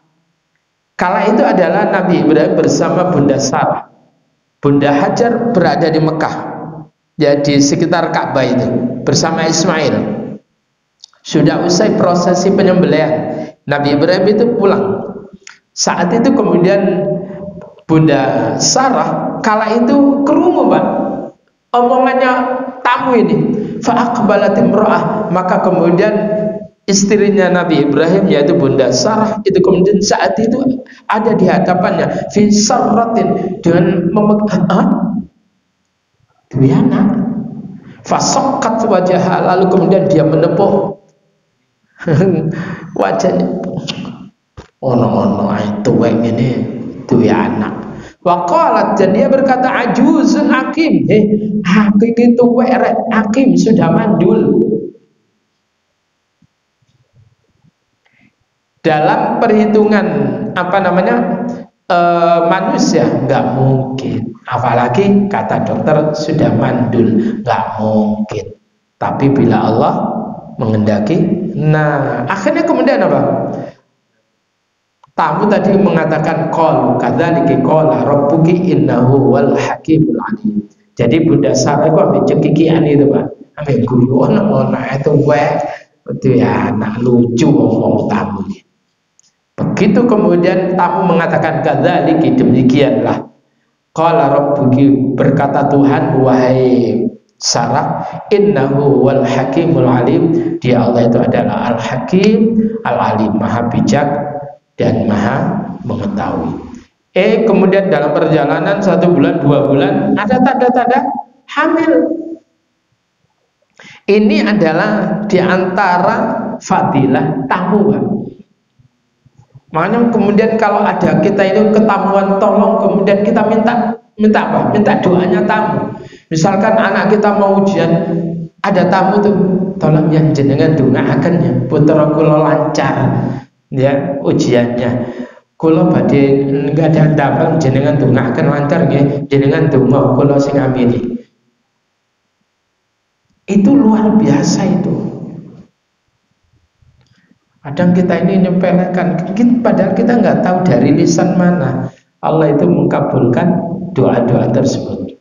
Kala itu adalah Nabi Ibrahim bersama Bunda Sarah. Bunda Hajar berada di Mekah, ya, di sekitar Ka'bah itu, bersama Ismail. Sudah usai prosesi penyembelihan, Nabi Ibrahim itu pulang. Saat itu kemudian Bunda Sarah kala itu kerungu, Pak, omongannya tamu ini. Fa'aqbalat imra'ah, maka kemudian istrinya Nabi Ibrahim, yaitu Bunda Sarah, itu kemudian saat itu ada di hadapannya fi sarratin, dengan memegang dua anak. Fasaqat wajahha, lalu kemudian dia menepuk wajahnya. Ono itu ini dua anak. Waqalat, dan dia berkata, ajuzun hakim, hakim itu hakim, sudah mandul. Dalam perhitungan manusia nggak mungkin, apalagi kata dokter sudah mandul, nggak mungkin. Tapi bila Allah menghendaki, nah akhirnya kemudian apa? Tamu tadi mengatakan qalu kadzalika qala rabbuki innahu wal hakimul alim. Jadi Bunda Sarah itu ambil cekikian itu, Pak, ambil guyon itu itu ya anak lucu ngomong tamu. Begitu kemudian tamu mengatakan kadzalika, demikianlah. Qala rabbuki, berkata Tuhan, wahai Sarah, innahu wal hakimul alim, dia Allah itu adalah al-hakim al-alim, maha bijak dan maha mengetahui. Kemudian dalam perjalanan 1 bulan 2 bulan ada tanda-tanda hamil. Ini adalah diantara fadilah tamu, Pak. Makanya kemudian kalau ada kita itu ketamuan, tolong kemudian kita minta apa? Minta doanya tamu. Misalkan anak kita mau ujian, ada tamu tuh, tolong yang jenengan dongaaken putra kula lancar ya ujiannya. Kula badhe enggak ada damel jenengan dongaaken lancar nggih, jenengan donga kula sing amini. Itu luar biasa itu. Kadang kita ini nyepelekan, padahal kita nggak tahu dari lisan mana Allah itu mengabulkan doa-doa tersebut.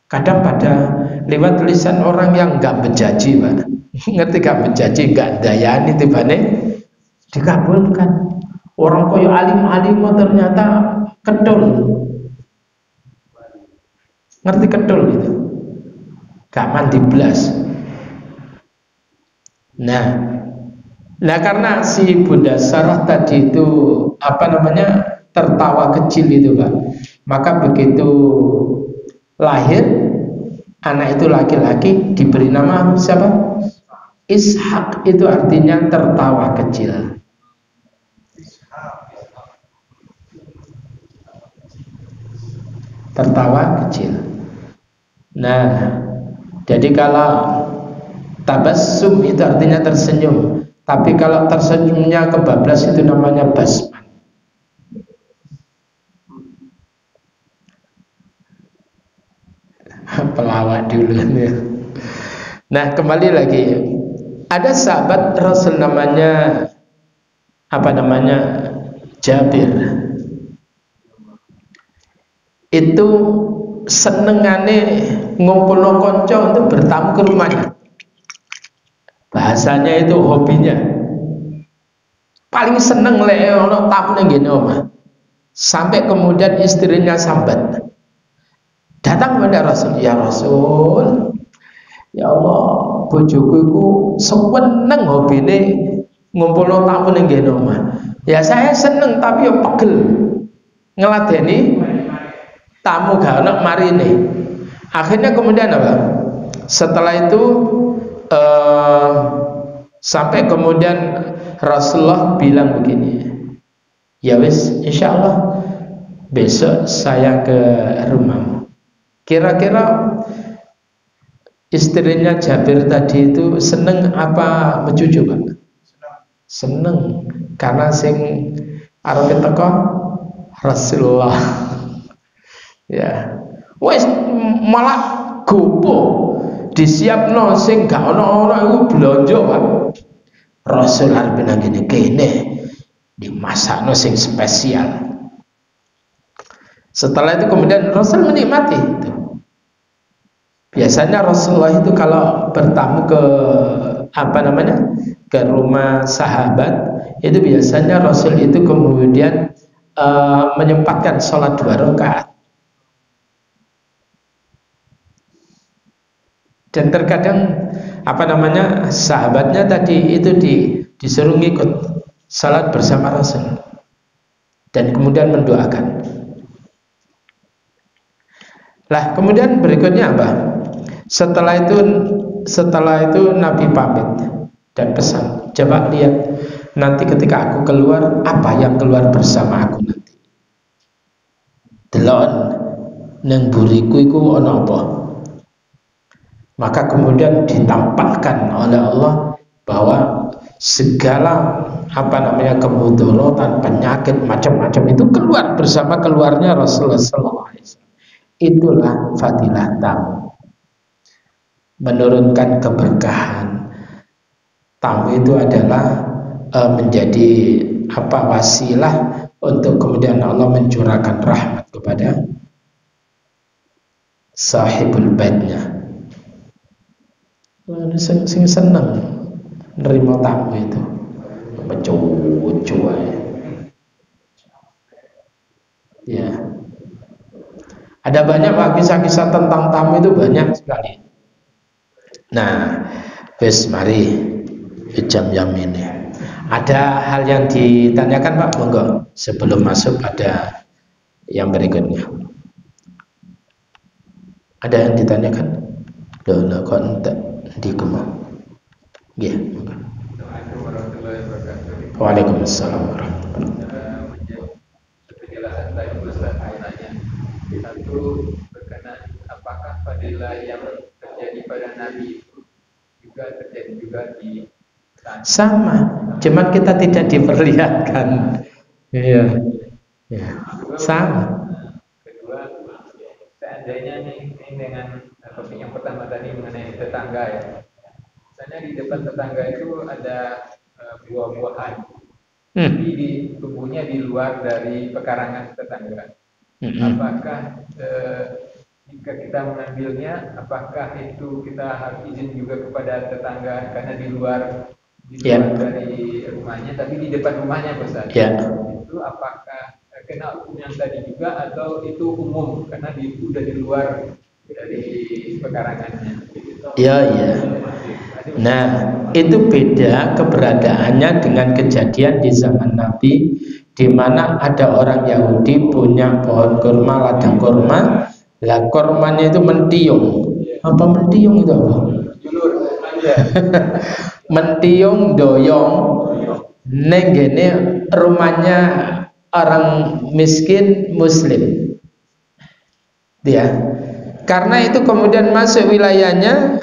Kadang pada lewat lisan orang yang nggak berjanji, Pak. Ngerti gak menjanji gak dayani tibane dikabulkan. Orang koyo alim-alim ternyata kedul. Ngerti kedul itu? Gak mandi blas. Nah karena si Bunda Sarah tadi itu tertawa kecil itu Pak. Maka begitu lahir anak itu laki-laki diberi nama siapa? Ishak, itu artinya tertawa kecil. Tertawa kecil. Nah, jadi kalau tabassum itu artinya tersenyum. Tapi kalau tersenyumnya kebablas itu namanya basman. Pelawak dulu ya. Nah, kembali lagi. Ada sahabat Rasul namanya Jabir. Itu senengane ngumpulno konco untuk bertamu ke rumahnya. Bahasanya itu hobinya. Paling seneng lek ono tamu ning ngene omah. Sampai kemudian istrinya sambat. Datang kepada Rasul, ya Rasul, ya Allah, bojoku iku seneng hobine ngumpulno tamu ning ngene omah. Ya saya seneng tapi yo pegel. Ngeladeni tamu gak ono marine. Akhirnya kemudian apa? Setelah itu sampai kemudian Rasulullah bilang begini, ya wis, insyaallah besok saya ke rumahmu. Kira-kira istrinya Jabir tadi itu seneng apa mencucu Pak? Seneng, karena sing arep teko Rasulullah. Ya, wis malah gopo disiapno sing gak ono iku blonjo Pak. Rasul arep nang kene dimasakno sing spesial. Setelah itu kemudian Rasul menikmati itu. Biasanya Rasulullah itu kalau bertamu ke rumah sahabat, itu biasanya Rasul itu kemudian menyempatkan sholat 2 rakaat. Dan terkadang sahabatnya tadi itu disuruh ngikut salat bersama Rasul dan kemudian mendoakan. Lah kemudian berikutnya apa? Setelah itu Nabi pamit dan pesan, coba lihat nanti ketika aku keluar, apa yang keluar bersama aku nanti. Delon nang buriku iku ana apa? Maka kemudian ditampakkan oleh Allah bahwa segala kemudaratan, penyakit macam-macam itu keluar bersama keluarnya Rasulullah SAW. Itulah fadilah tamu, menurunkan keberkahan. Tamu itu adalah menjadi wasilah untuk kemudian Allah mencurahkan rahmat kepada sahibul baitnya. Sing seneng nerima tamu itu mencucu ya. Ada banyak kisah-kisah tentang tamu itu banyak sekali. Nah, mari jam-jam ini. Ada hal yang ditanyakan Pak, monggo sebelum masuk ada yang berikutnya. Ada yang ditanyakan? Loh kok entek di kemana? Nggih, monggo. Assalamualaikum warahmatullahi wabarakatuh. Waalaikumsalam warahmatullahi wabarakatuh. Penjelasan tadi Ustaz tanya. Satu berkenaan apakah fadilah yang terjadi pada Nabi itu juga terjadi juga di sama, cuman kita tidak diperlihatkan. Iya. Ya. Sama. Kedua, seandainya ini dengan topik yang pertama tadi mengenai tetangga ya. Misalnya di depan tetangga itu ada buah-buahan. Tapi di tumbuhnya di luar dari pekarangan tetangga. Apakah jika kita mengambilnya, apakah itu kita harus izin juga kepada tetangga karena di luar dari rumahnya, tapi di depan rumahnya Ustaz. Itu apakah kena hukum yang tadi juga atau itu umum karena itu udah di luar dari pekarangannya? Ya. Nah, itu beda keberadaannya dengan kejadian di zaman Nabi, di mana ada orang Yahudi punya pohon kurma, ladang kurma. Lah kormanya itu mentiung. Apa mentiung itu apa? Mentiung doyong nenggene rumahnya orang miskin muslim. Dia karena itu kemudian masuk wilayahnya,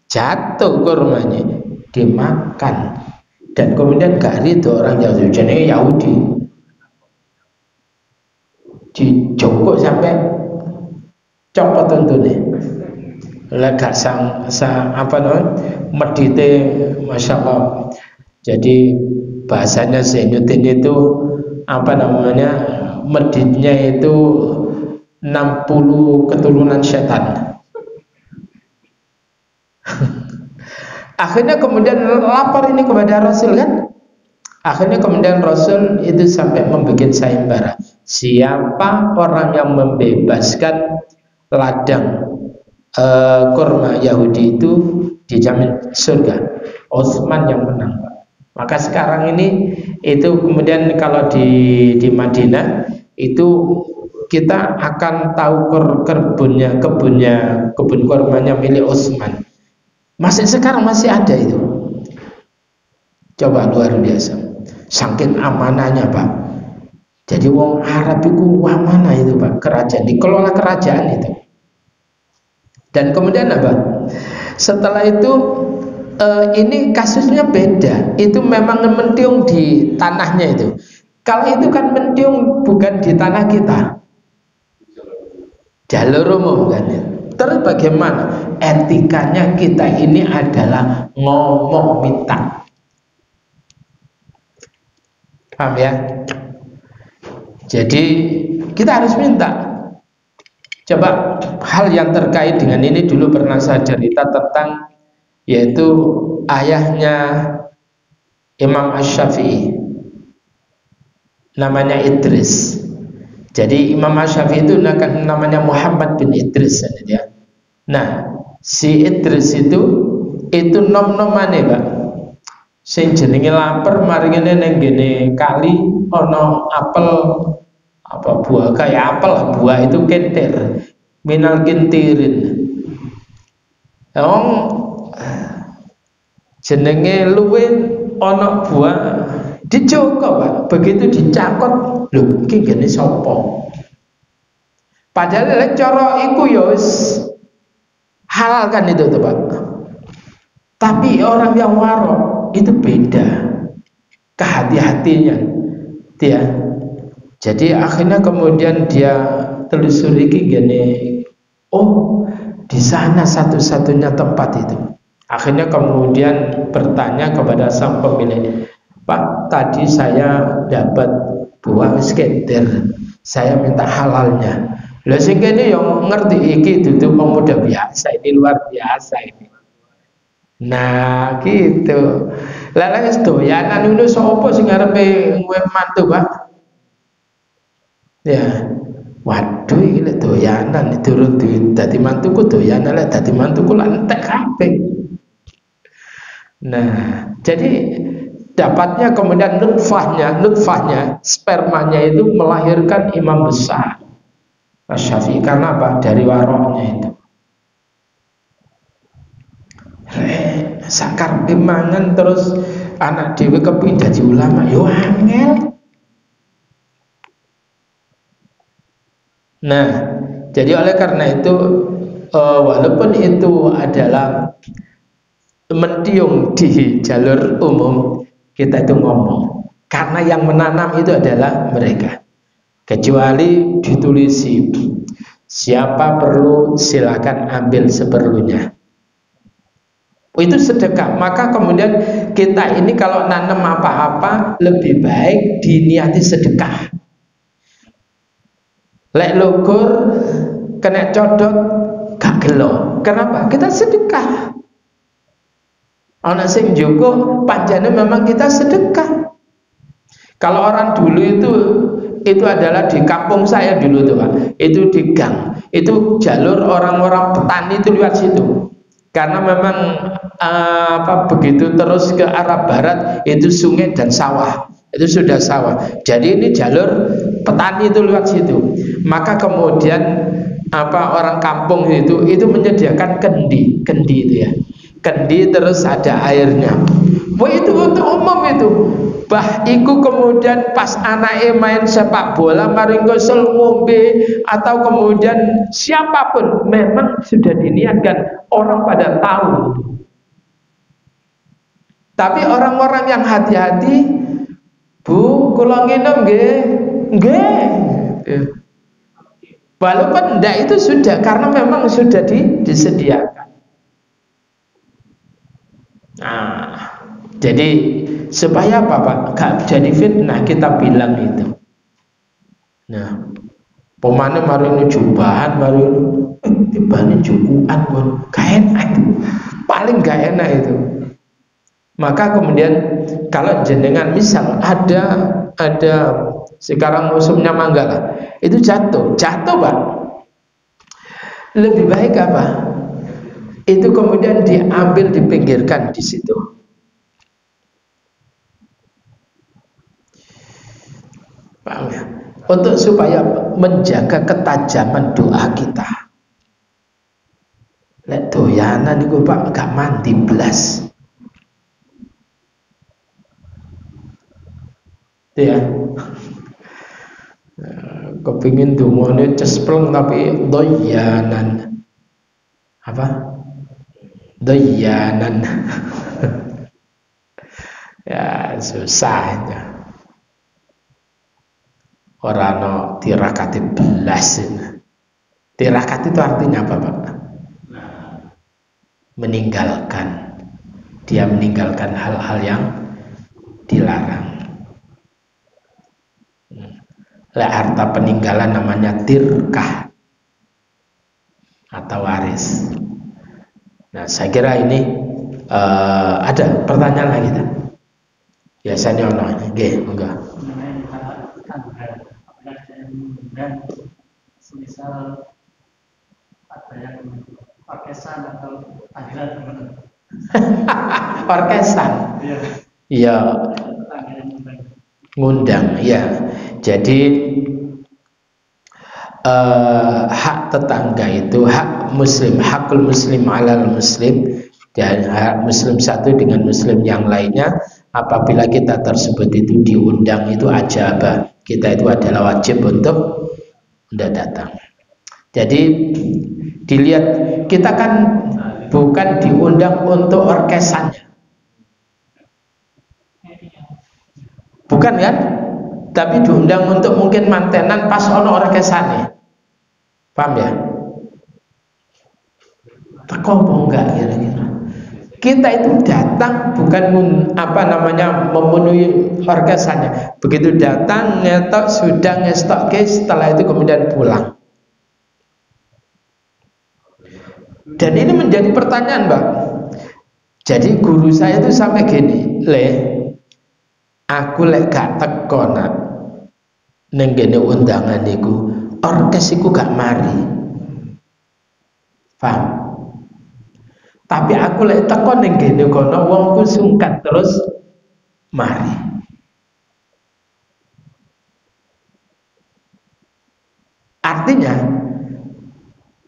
jatuh kurmanya, dimakan, dan kemudian gak ridho orang Yahudi, jenenge Yahudi, dijogok sampai copot tuntune. Lega sang medite, masya Allah. Jadi bahasanya Zainuddin itu meditnya itu 60 keturunan setan. Akhirnya kemudian lapor ini kepada Rasul kan. Akhirnya kemudian Rasul itu sampai membuat sayembara. Siapa orang yang membebaskan ladang kurma Yahudi itu dijamin surga. Utsman yang menang, Pak. Maka sekarang ini itu kemudian kalau di Madinah itu kita akan tahu kebun kurmanya milik Utsman. Sekarang masih ada itu. Coba luar biasa. Saking amanahnya, Pak. Jadi wong Arab itu amanah itu, Pak. Kerajaan, dikelola kerajaan itu. Dan kemudian apa? Setelah itu ini kasusnya beda. Itu memang mentiung di tanahnya itu. Kalau itu kan mentiung bukan di tanah kita, jalur umum kan. Terus bagaimana? Etikanya kita ini adalah ngomong minta. Paham ya? Jadi kita harus minta. Coba hal yang terkait dengan ini dulu pernah saya cerita tentang, yaitu ayahnya Imam Asy-Syafi'i, namanya Idris. Jadi Imam Asy-Syafi'i itu namanya Muhammad bin Idris ya. Nah, si Idris itu nom-nomane, Pak. Sing jenenge lapar maringene ning gene kali ana apel, apa buah kayak apel, buah itu kentir, minal kintirin. Jenenge luwe ana buah dicokok, Pak. Begitu dicakot, lho iki gene sapa? Padahal lek cara iku ya wis halal kan itu tuh, Pak. Tapi orang yang warok itu beda kehati-hatinya dia. Jadi akhirnya kemudian dia telusuri gini, oh di sana satu-satunya tempat itu. Akhirnya kemudian bertanya kepada sang pemilik, Pak, tadi saya dapat buah sekedar, saya minta halalnya. Lah sing kene yang ngerti iki dudu pemuda biasa, ini luar biasa ini. Nah gitu. Lah wis doyanan ngono sapa sing arepe kowe mantu, Pak? Ya. Waduh iki lek doyanan durung dadi mantuku, doyanan lek dadi mantuku lak entek kabeh. Nah, jadi dapatnya kemudian nutfahnya, spermanya itu melahirkan imam besar Asy-Syafi'i. Karena apa? Dari waroknya itu. Sakar pimangan terus anak dhewe kepingin dadi ulama, yo angel. Nah, jadi oleh karena itu walaupun itu adalah mentiung di jalur umum, kita itu ngomong karena yang menanam itu adalah mereka. Kecuali ditulisi, siapa perlu silakan ambil seperlunya. Itu sedekah. Maka kemudian kita ini kalau nanam apa-apa lebih baik diniati sedekah. Lek lugur kena codot gak gelo. Kenapa? Kita sedekah. Ana sing njogo panjane memang kita sedekah. Kalau orang dulu itu adalah di kampung saya dulu tuh Pak. Itu di gang. Itu jalur orang-orang petani itu lewat situ. Karena memang begitu terus ke arah barat itu sungai dan sawah. Itu sudah sawah. Jadi ini jalur petani itu lewat situ. Maka kemudian orang kampung itu menyediakan kendi itu ya. Kendi terus ada airnya. Wah itu untuk umum itu. Bah iku kemudian pas anake main sepak bola mari ngosel ngombe atau kemudian siapapun memang sudah diniatkan orang pada tahu. Tapi orang-orang yang hati-hati, Bu, kula nginem nggih. Walaupun enggak itu sudah karena memang sudah disediakan. Nah, jadi supaya apa Pak? Gak jadi fitnah kita bilang itu. Nah, pemane mari ini jubahan, mari tibane jukuan pun gak enak. Paling gak enak itu. Maka kemudian kalau jenengan misal ada sekarang musimnya Manggala, itu jatuh Pak. Lebih baik apa? Itu kemudian diambil dipinggirkan di situ. Paham ya? Untuk supaya menjaga ketajaman doa kita. Lek doyanan niku Pak gak mandi blas. Ya. Kepingin dungane cespleng tapi doyanan. Apa? Doyanan. Ya susahnya. Orang tirakati belas. Tirakat itu artinya apa Pak? Meninggalkan. Dia meninggalkan hal-hal yang dilarang. Harta peninggalan namanya tirkah atau waris. Nah saya kira ini ada pertanyaan lagi tak? Biasanya orang nggih enggak. Semisal ada yang orkesan atau tahlilan teman-teman. Orkesan. Iya. Ngundang, ya. Jadi hak tetangga itu hak muslim, hakul muslim alal muslim, dan hak muslim satu dengan muslim yang lainnya. Apabila kita tersebut itu diundang itu ajabah, kita itu adalah wajib untuk datang. Jadi dilihat kita kan bukan diundang untuk orkesannya, bukan kan? Tapi diundang untuk mungkin mantenan pas ono orkesane. Paham ya? Teko apa enggak kira-kira? Kita itu datang bukan memenuhi orkesannya. Begitu datang ngetok sudah ngestok guys, setelah itu kemudian pulang. Dan ini menjadi pertanyaan, Mbak. Jadi guru saya itu sampai gini, aku lek gak teko nak ning gene undangan niku, orkes iku gak mari. Paham? Tapi aku lek teko ning gene kono wongku sungkan terus mari. Artinya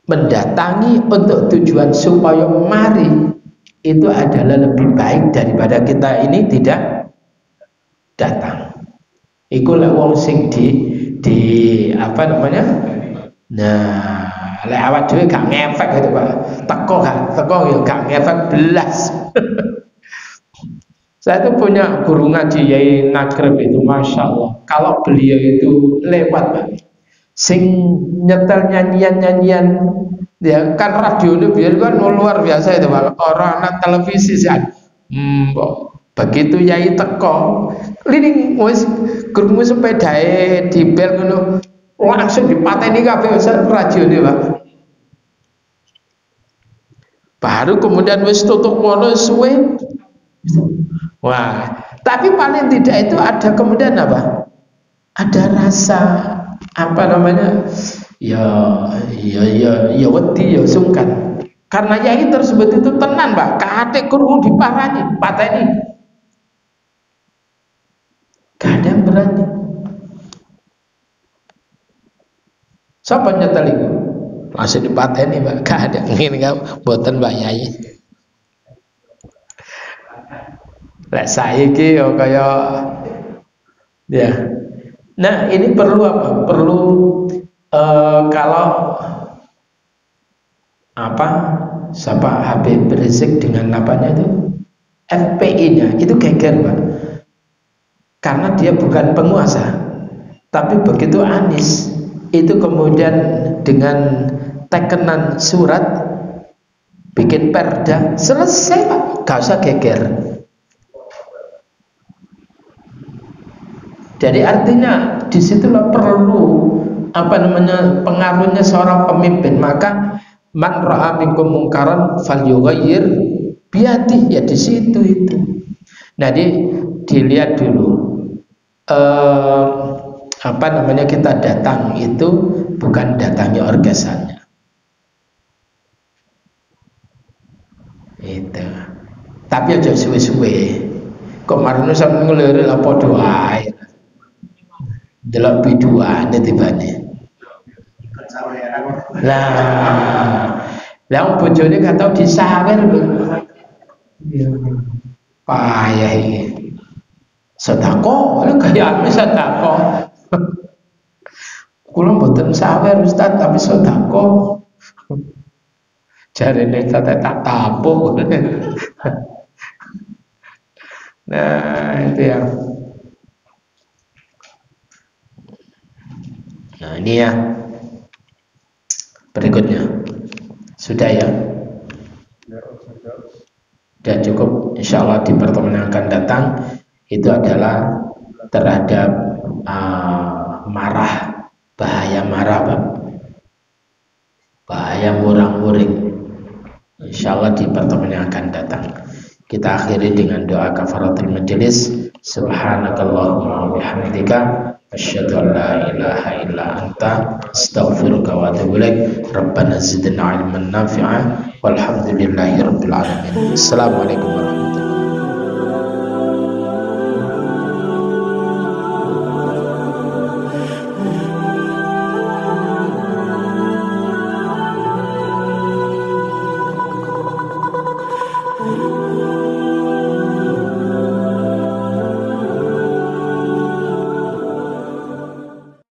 mendatangi untuk tujuan supaya mari itu adalah lebih baik daripada kita ini tidak datang. Iku lek wong sing di apa namanya? Nah, lek awak dhewe gak ngefek gitu Pak. Teko ya gak ngefek belas. Saya itu punya guru ngaji Yai Nagreb itu, masya Allah. Kalau beliau itu lewat Pak, sing nyetel nyanyian ya kan radio itu biar kan luar biasa itu Pak. Orang anak televisi sih. Begitu Yai teko, lining wis krungu sepedae dibel ngono, langsung dipateni kabeh radione, Pak. Baru kemudian wis tutup wono suwe. Wah, tapi paling tidak itu ada kemudian apa? Ada rasa apa namanya? Ya wedi ya sungkan. Karena yai tersebut itu tenan, Pak. Katik krungu diparani, pateni. Gak ada yang berani. Siapa nyetel itu? Masih dipateni, Pak. Gak ada. Ngene kok mboten Mbak Yai. Lek saiki yo kaya ya. Nah, ini perlu apa? Perlu kalau apa? Siapa Habib Rizik dengan apanya itu? FPI-nya itu geger, Pak. Karena dia bukan penguasa. Tapi begitu Anies itu kemudian dengan tekenan surat bikin perda, selesai, Pak. Gak usah geger. Jadi artinya disitulah perlu apa namanya pengaruhnya seorang pemimpin. Maka man ra'a minkum mungkaran falyughayyir biyadihi, ya di situ itu. Nah, dilihat dulu apa namanya kita datang itu bukan datangnya orgesannya. Itu. Tapi aja suwe-suwe. Kok marino sampe ngelere lah padha wae. Delok biduane tibane. Lah bojone gak tau disawer lho. Iya. Payah iki. Sedako, kaya sedako. Kula mboten sawer Ustaz, tapi sedako. Jarene tak tapuk. Nah, itu ya. Nah, ini ya. Berikutnya. Sudah ya? Sudah cukup. Insyaallah di pertemuan yang akan datang itu adalah terhadap marah, bahaya marah, Pak. Bahaya murang-muring. Insyaallah di pertemuan yang akan datang. Kita akhiri dengan doa kafaratul majelis. Subhanakallahumma wa bihamdika asyhadu an la ilaha illa anta astaghfiruka wa atubu ilaik. Rabbana zidna ilman nafi'a walhamdulillahi rabbil alamin. Assalamualaikum warahmatullahi wabarakatuh.